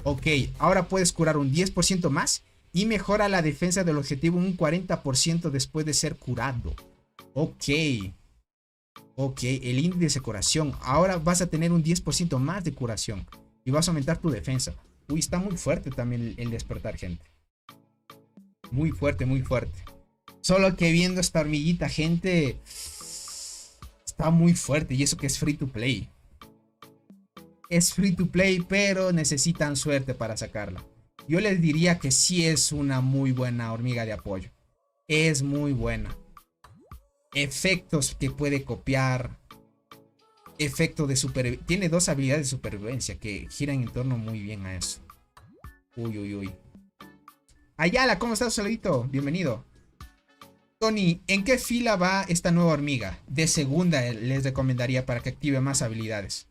Ok, ahora puedes curar un 10% más y mejora la defensa del objetivo un 40% después de ser curado. Ok, el índice de curación. Ahora vas a tener un 10% más de curación y vas a aumentar tu defensa. Uy, está muy fuerte también el despertar, gente. Muy fuerte. Solo que viendo esta hormiguita, gente, está muy fuerte. Y eso que es free to play. Es free to play, pero necesitan suerte para sacarla. Yo les diría que sí es una muy buena hormiga de apoyo. Es muy buena. Efectos que puede copiar. Efecto de supervivencia. Tiene dos habilidades de supervivencia que giran en torno muy bien a eso. Uy. Ayala, ¿cómo estás, saludito? Bienvenido. Tony, ¿en qué fila va esta nueva hormiga? De segunda les recomendaría para que active más habilidades.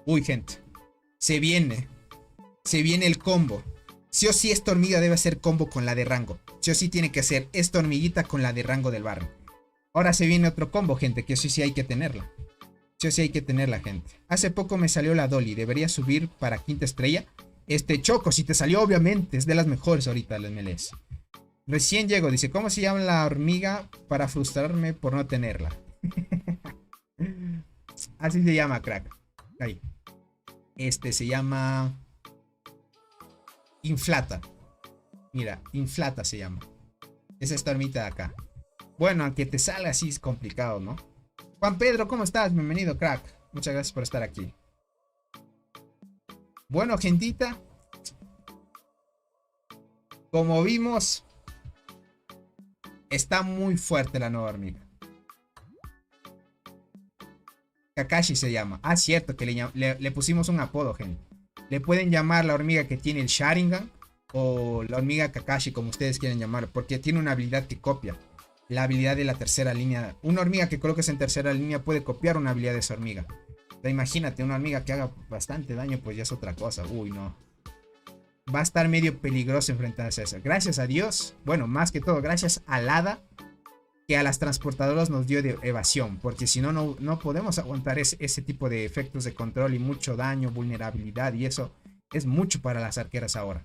Uy, gente. Se viene el combo. Sí o sí esta hormiga debe hacer combo con la de rango. Sí o sí tiene que hacer esta hormiguita con la de rango del barrio. Ahora se viene otro combo, gente, que sí hay que tenerla. Gente. Hace poco me salió la Dolly. ¿Debería subir para quinta estrella? Choco, si te salió, obviamente. Es de las mejores ahorita el MLS. Recién llego, dice, ¿cómo se llama la hormiga para frustrarme por no tenerla? Así se llama, crack. Ahí. Se llama Inflata. Mira, Inflata se llama. Es esta hormita de acá. Bueno, aunque te salga así es complicado, ¿no? Juan Pedro, ¿cómo estás? Bienvenido, crack. Muchas gracias por estar aquí. Bueno, gentita. Como vimos, está muy fuerte la nueva hormiga. Kakashi se llama. Ah, cierto que le pusimos un apodo, gente. Le pueden llamar la hormiga que tiene el Sharingan o la hormiga Kakashi, como ustedes quieren llamar, porque tiene una habilidad que copia la habilidad de la tercera línea. Una hormiga que coloques en tercera línea puede copiar una habilidad de esa hormiga. O sea, imagínate, una hormiga que haga bastante daño, pues ya es otra cosa. Uy, no. Va a estar medio peligroso enfrentarse a eso. Gracias a Dios, bueno, más que todo, gracias al hada, que a las transportadoras nos dio de evasión, porque si no, no podemos aguantar ese tipo de efectos de control y mucho daño, vulnerabilidad, y eso es mucho para las arqueras ahora.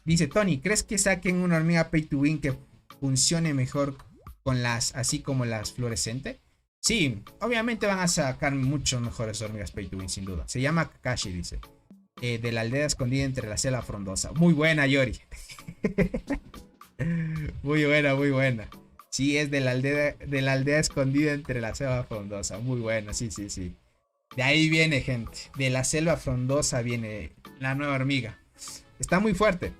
Dice Tony, ¿crees que saquen una hormiga pay to win que funcione mejor con las, así como las fluorescentes? Sí, obviamente van a sacar mucho mejores hormigas pay to win, sin duda. Se llama Kakashi, dice. De la aldea escondida entre la selva frondosa. Muy buena, Yori. Muy buena. Sí, es de la aldea escondida entre la selva frondosa. Muy buena, sí. De ahí viene, gente. De la selva frondosa viene la nueva hormiga. Está muy fuerte.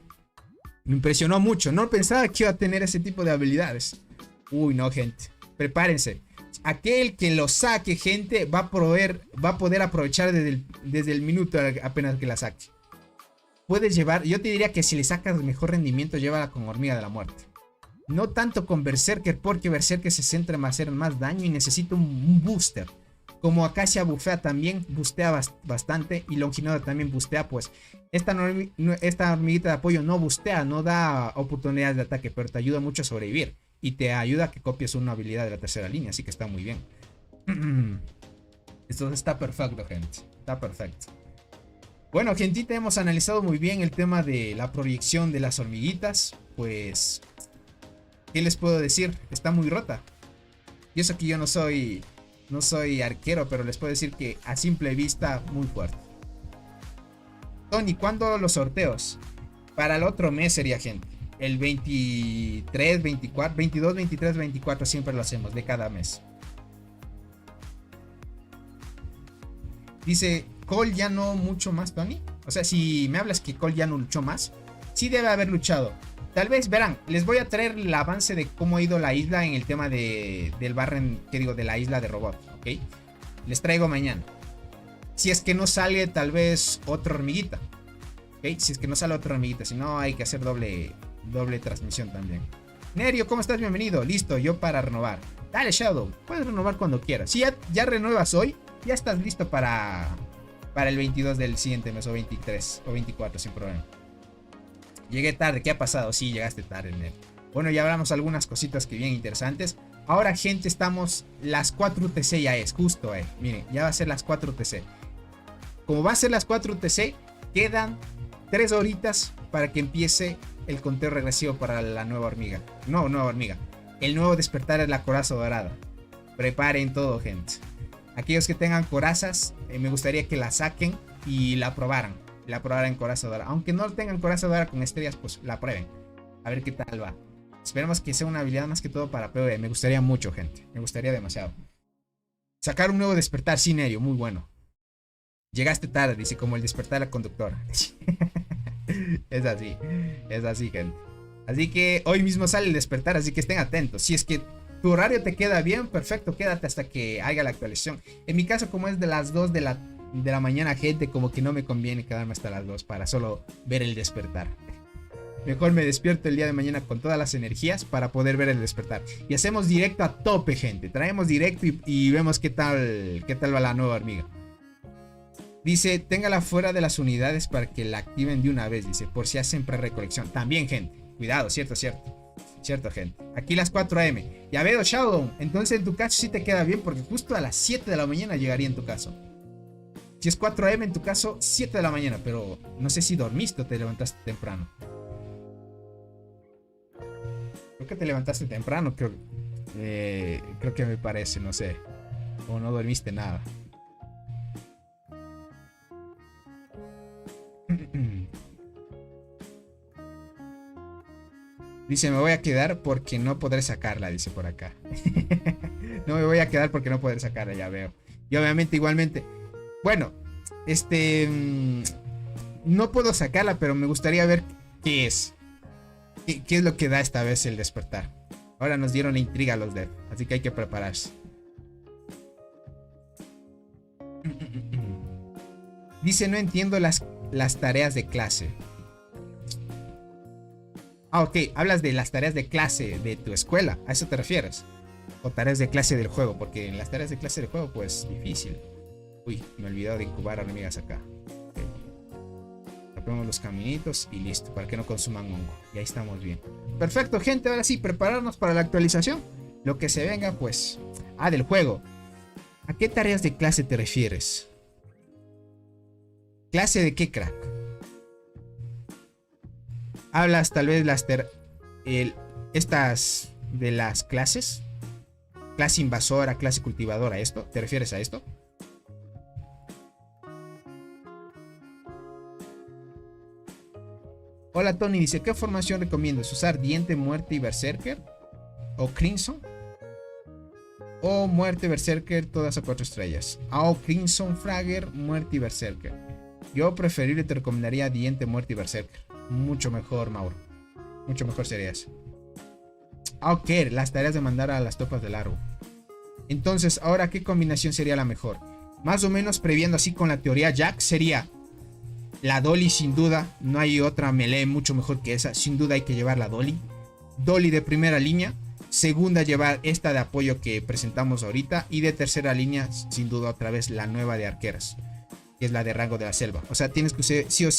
Me impresionó mucho. No pensaba que iba a tener ese tipo de habilidades. Uy, no, gente. Prepárense. Aquel que lo saque, gente, va a poder aprovechar desde el minuto apenas que la saque. Puedes llevar, yo te diría que si le sacas mejor rendimiento, llévala con hormiga de la muerte. No tanto con Berserker, porque Berserker se centra en hacer más daño y necesita un booster. Como Acacia bufea también, bustea bastante. Y Longinoda también bustea, pues esta hormiguita de apoyo no bustea, no da oportunidades de ataque, pero te ayuda mucho a sobrevivir. Y te ayuda a que copies una habilidad de la tercera línea, así que está muy bien. Esto está perfecto, gente. Está perfecto. Bueno, gentita, hemos analizado muy bien el tema de la proyección de las hormiguitas. Pues, ¿qué les puedo decir? Está muy rota. Y eso que yo no soy arquero, pero les puedo decir que a simple vista, muy fuerte. Tony, ¿cuándo los sorteos? Para el otro mes sería, gente. El 23, 24, 22, 23, 24 siempre lo hacemos de cada mes. Dice, Cole ya no mucho más, Tony. O sea, si me hablas que Cole ya no luchó más, sí debe haber luchado. Tal vez, verán, les voy a traer el avance de cómo ha ido la isla en el tema del barren, que digo, de la isla de robot, ¿ok? Les traigo mañana. Si es que no sale tal vez otra hormiguita, ¿ok? Si es que no sale otra hormiguita, si no hay que hacer doble transmisión también. Nerio, ¿cómo estás? Bienvenido. Listo, yo para renovar. Dale, Shadow, puedes renovar cuando quieras. Si ya renuevas hoy, ya estás listo para el 22 del siguiente mes, o 23 o 24 sin problema. Llegué tarde, ¿qué ha pasado? Sí, llegaste tarde, Nerio. Bueno, ya hablamos algunas cositas que bien interesantes. Ahora, gente, estamos las 4 UTC ya es, justo, miren, ya va a ser las 4 UTC. Como va a ser las 4 UTC, quedan 3 horitas para que empiece el conteo regresivo para la nueva hormiga. No, nueva hormiga. El nuevo despertar es la coraza dorada. Preparen todo, gente. Aquellos que tengan corazas, me gustaría que la saquen y la probaran. La probaran en coraza dorada. Aunque no tengan coraza dorada con estrellas, pues la prueben. A ver qué tal va. Esperemos que sea una habilidad más que todo para PvE. Me gustaría mucho, gente. Me gustaría demasiado. Sacar un nuevo despertar sin Nerio, muy bueno. Llegaste tarde, dice, como el despertar de la conductora. Es así, gente. Así que hoy mismo sale el despertar, así que estén atentos. Si es que tu horario te queda bien, perfecto, quédate hasta que haga la actualización. En mi caso, como es de las 2 de la mañana, gente, como que no me conviene quedarme hasta las 2 para solo ver el despertar. Mejor me despierto el día de mañana con todas las energías para poder ver el despertar. Y hacemos directo a tope, gente. Traemos directo y vemos qué tal va la nueva hormiga. Dice, téngala fuera de las unidades para que la activen de una vez. Dice, por si hacen pre-recolección. También, gente. Cuidado, cierto. Cierto, gente. Aquí las 4 AM. Ya veo, Shadow. Entonces en tu caso sí te queda bien porque justo a las 7 de la mañana llegaría en tu caso. Si es 4 AM en tu caso, 7 de la mañana. Pero no sé si dormiste o te levantaste temprano. Creo que te levantaste temprano. Creo que me parece, no sé. O no dormiste nada. Dice, me voy a quedar porque no podré sacarla, dice por acá. No me voy a quedar porque no podré sacarla, ya veo. Y obviamente igualmente, bueno, no puedo sacarla, pero me gustaría ver qué es. ¿Qué es lo que da esta vez el despertar? Ahora nos dieron la intriga a los devs, así que hay que prepararse. Dice, no entiendo las tareas de clase. Ah, ok, hablas de las tareas de clase de tu escuela, ¿a eso te refieres? O tareas de clase del juego, porque en las tareas de clase del juego, pues, difícil. Uy, me he olvidado de incubar hormigas acá. Okay. Tapemos los caminitos y listo, para que no consuman hongo. Y ahí estamos bien. Perfecto, gente, ahora sí, prepararnos para la actualización. Lo que se venga, pues... Ah, del juego. ¿A qué tareas de clase te refieres? ¿Clase de qué, crack? Hablas tal vez estas de las clases. Clase invasora, clase cultivadora, ¿esto? ¿Te refieres a esto? Hola Tony, dice, ¿qué formación recomiendas? ¿Usar Diente, Muerte y Berserker? ¿O Crimson? ¿O Muerte, Berserker, todas a 4 estrellas? ¿O Crimson, Fragger, Muerte y Berserker? Yo preferible te recomendaría Diente, Muerte y Berserker. Mucho mejor, Mauro. Mucho mejor sería eso. Ok, las tareas de mandar a las tropas del árbol. Entonces, ahora, ¿qué combinación sería la mejor? Más o menos previendo así con la teoría Jack, sería la Dolly sin duda. No hay otra melee mucho mejor que esa. Sin duda hay que llevar la Dolly. Dolly de primera línea. Segunda, llevar esta de apoyo que presentamos ahorita. Y de tercera línea, sin duda otra vez la nueva de arqueras, que es la de rango de la selva. O sea, tienes que sí o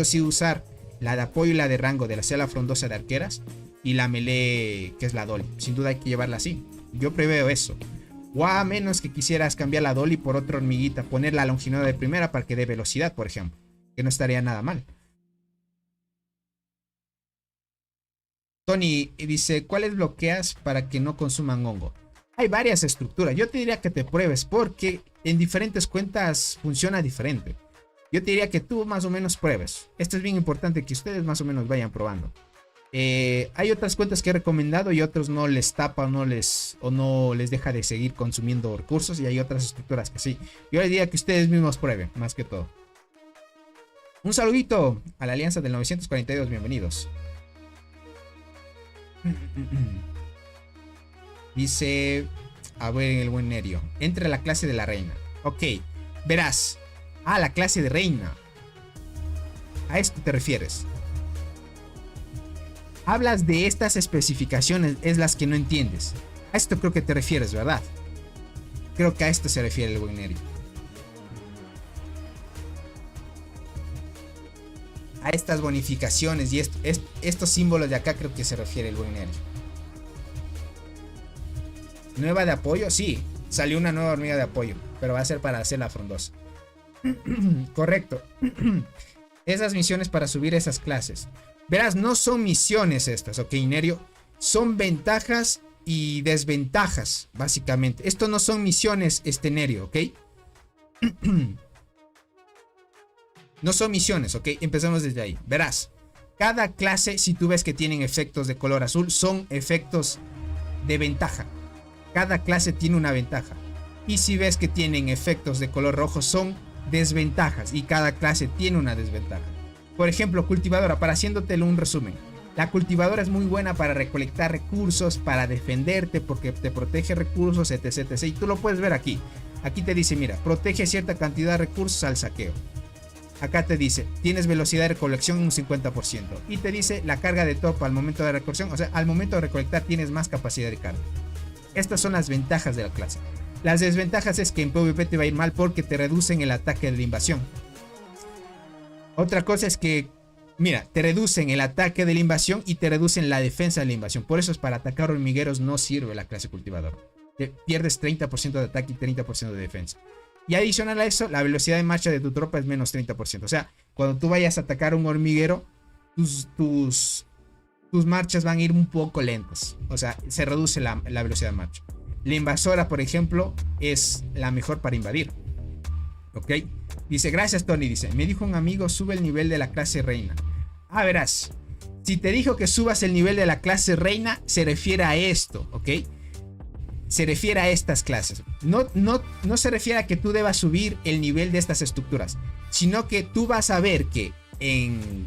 sí usar la de apoyo y la de rango de la selva frondosa de arqueras. Y la melee, que es la Dolly. Sin duda hay que llevarla así. Yo preveo eso. O a menos que quisieras cambiar la dolly por otra hormiguita, poner la longinoida de primera para que dé velocidad, por ejemplo. Que no estaría nada mal. Tony dice, ¿cuáles bloqueas para que no consuman hongo? Hay varias estructuras. Yo te diría que te pruebes porque en diferentes cuentas funciona diferente. Yo te diría que tú más o menos pruebes. Esto es bien importante que ustedes más o menos vayan probando. Hay otras cuentas que he recomendado y otros no les tapa o no les deja de seguir consumiendo recursos. Y hay otras estructuras que sí. Yo les diría que ustedes mismos prueben, más que todo. Un saludito a la Alianza del 942. Bienvenidos. Dice, a ver, el buen Nerio, entra a la clase de la reina. Ok, verás. Ah, la clase de reina. ¿A esto te refieres? Hablas de estas especificaciones, es las que no entiendes. A esto creo que te refieres, ¿verdad? Creo que a esto se refiere el buen Nerio. A estas bonificaciones y estos símbolos de acá creo que se refiere el buen Nerio. ¿Nueva de apoyo? Sí, salió una nueva hormiga de apoyo, pero va a ser para hacer la frondosa. Correcto. Esas misiones para subir esas clases. Verás, no son misiones estas, ok, Nerio. Son ventajas y desventajas, básicamente. Esto no son misiones, Nerio, ok. No son misiones, ok. Empezamos desde ahí. Verás, cada clase, si tú ves que tienen efectos de color azul, son efectos de ventaja. Cada clase tiene una ventaja. Y si ves que tienen efectos de color rojo, son desventajas. Y cada clase tiene una desventaja. Por ejemplo, cultivadora, para haciéndotelo un resumen. La cultivadora es muy buena para recolectar recursos, para defenderte, porque te protege recursos, etc, etc. Y tú lo puedes ver aquí. Aquí te dice, mira, protege cierta cantidad de recursos al saqueo. Acá te dice, tienes velocidad de recolección un 50%. Y te dice la carga de top al momento de recolección. O sea, al momento de recolectar tienes más capacidad de carga. Estas son las ventajas de la clase. Las desventajas es que en PvP te va a ir mal porque te reducen el ataque de la invasión. Otra cosa es que, mira, te reducen el ataque de la invasión y te reducen la defensa de la invasión. Por eso es para atacar hormigueros no sirve la clase cultivador. Te pierdes 30% de ataque y 30% de defensa. Y adicional a eso, la velocidad de marcha de tu tropa es menos 30%. O sea, cuando tú vayas a atacar a un hormiguero, tus marchas van a ir un poco lentas. O sea, se reduce la velocidad de marcha. La invasora, por ejemplo, es la mejor para invadir. ¿Ok? Dice, gracias Tony. Dice, me dijo un amigo, sube el nivel de la clase reina. Ah, verás. Si te dijo que subas el nivel de la clase reina, se refiere a esto, ¿ok? Se refiere a estas clases. No se refiere a que tú debas subir el nivel de estas estructuras, sino que tú vas a ver que en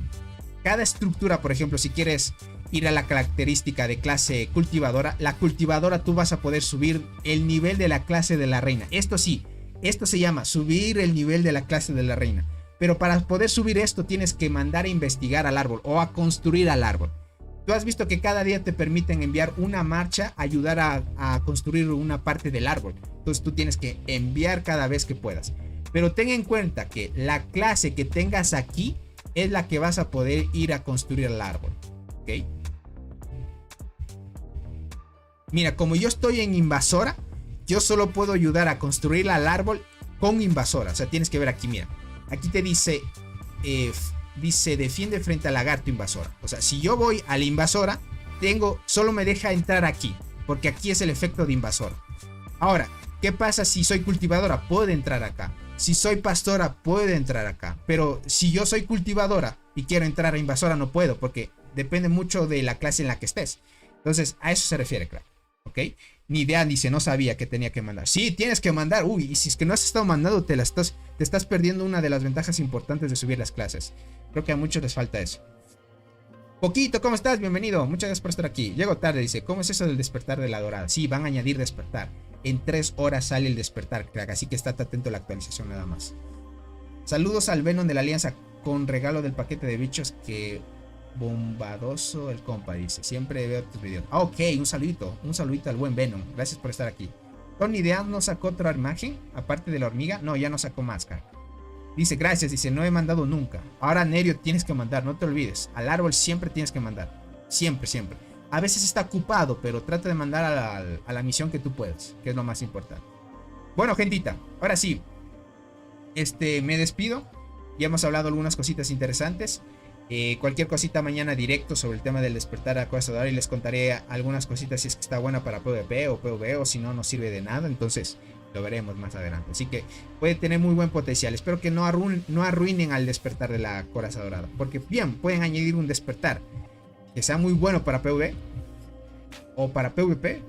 cada estructura, por ejemplo, si quieres ir a la característica de clase cultivadora, la cultivadora tú vas a poder subir el nivel de la clase de la reina. Esto sí, esto se llama subir el nivel de la clase de la reina. Pero para poder subir esto tienes que mandar a investigar al árbol o a construir al árbol. Tú has visto que cada día te permiten enviar una marcha, ayudar a construir una parte del árbol. Entonces tú tienes que enviar cada vez que puedas. Pero ten en cuenta que la clase que tengas aquí es la que vas a poder ir a construir el árbol. ¿Ok? Mira, como yo estoy en invasora, yo solo puedo ayudar a construir al árbol con invasora. O sea, tienes que ver aquí, mira. Aquí te dice... dice defiende frente al lagarto invasora. O sea, si yo voy a la invasora, solo me deja entrar aquí, porque aquí es el efecto de invasora. Ahora, ¿qué pasa si soy cultivadora? Puedo entrar acá. Si soy pastora, puedo entrar acá. Pero si yo soy cultivadora y quiero entrar a invasora, no puedo, porque depende mucho de la clase en la que estés. Entonces, a eso se refiere, claro. ¿Ok? Ni idea, dice, no sabía que tenía que mandar. Sí, tienes que mandar. Uy, y si es que no has estado mandando, te estás perdiendo una de las ventajas importantes de subir las clases. Creo que a muchos les falta eso. Poquito, ¿cómo estás? Bienvenido. Muchas gracias por estar aquí. Llego tarde, dice. ¿Cómo es eso del despertar de la dorada? Sí, van a añadir despertar. En 3 horas sale el despertar, crack. Así que estate atento a la actualización nada más. Saludos al Venom de la Alianza con regalo del paquete de bichos que... Bombadoso el compa, dice. Siempre veo tus videos. Ah, ok, un saludito. Un saludito al buen Venom. Gracias por estar aquí. Tony Dean no sacó otra imagen, aparte de la hormiga. No, ya no sacó más, cara. Dice, gracias. Dice, no he mandado nunca. Ahora, Nerio, tienes que mandar. No te olvides. Al árbol siempre tienes que mandar. Siempre, siempre. a veces está ocupado, pero trata de mandar a la misión que tú puedas, que es lo más importante. Bueno, gentita, ahora sí, me despido. Ya hemos hablado algunas cositas interesantes. Cualquier cosita mañana directo sobre el tema del despertar acosador y les contaré algunas cositas si es que está buena para PvP o PvE, o si no, no sirve de nada. Entonces lo veremos más adelante. Así que puede tener muy buen potencial. Espero que no arruinen al despertar de la coraza dorada, porque bien, pueden añadir un despertar que sea muy bueno para PvE o para PvP,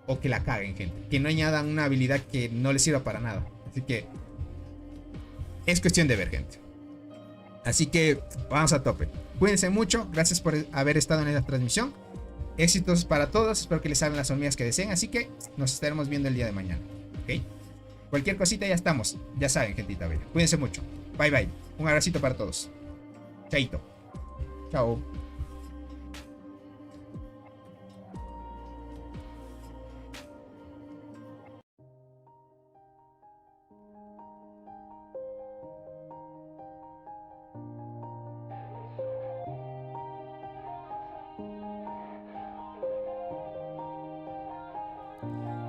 o que la caguen, gente, que no añadan una habilidad que no les sirva para nada. Así que es cuestión de ver, gente. Así que vamos a tope. Cuídense mucho. Gracias por haber estado en esta transmisión. Éxitos para todos. Espero que les salgan las hormigas que deseen. Así que nos estaremos viendo el día de mañana. ¿Ok? Cualquier cosita ya estamos. Ya saben, gentita bella. Cuídense mucho. Bye bye. Un abracito para todos. Chaito. Chao.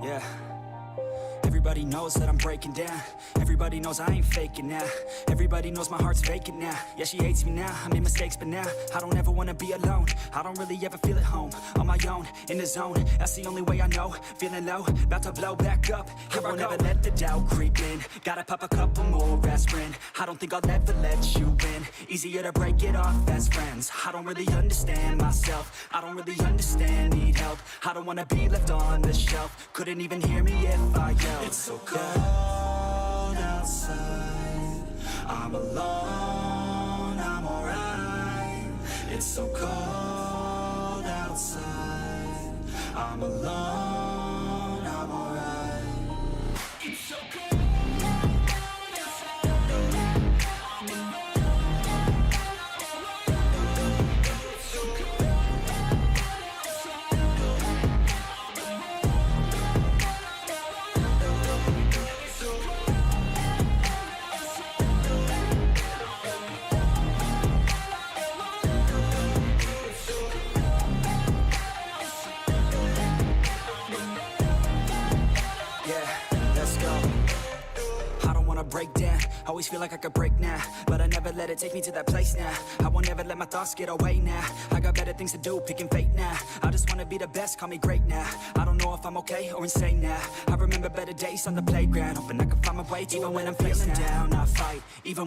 Yeah. Everybody knows that I'm breaking down. Everybody knows I ain't faking now. Everybody knows my heart's vacant now. Yeah, she hates me now, I made mistakes, but now I don't ever wanna be alone. I don't really ever feel at home. On my own, in the zone, that's the only way I know. Feeling low, about to blow back up. Here I won't ever let the doubt creep in. Gotta pop a couple more aspirin. I don't think I'll ever let you in. Easier to break it off best friends. I don't really understand myself. I don't really understand, need help. I don't wanna be left on the shelf. Couldn't even hear me if I yelled. It's so cold outside. I'm alone, I'm alright. It's so cold outside. I'm alone, I'm alright. It's so cold outside. I'm alone. It's so cold outside. Break down, always feel like I could break now, but I never let it take me to that place now. I won't ever let my thoughts get away now. I got better things to do, picking fate now. I just wanna be the best, call me great now. I don't know if I'm okay or insane now. I remember better days on the playground, hoping I could find my way. Even when I'm feeling down, I fight. Even when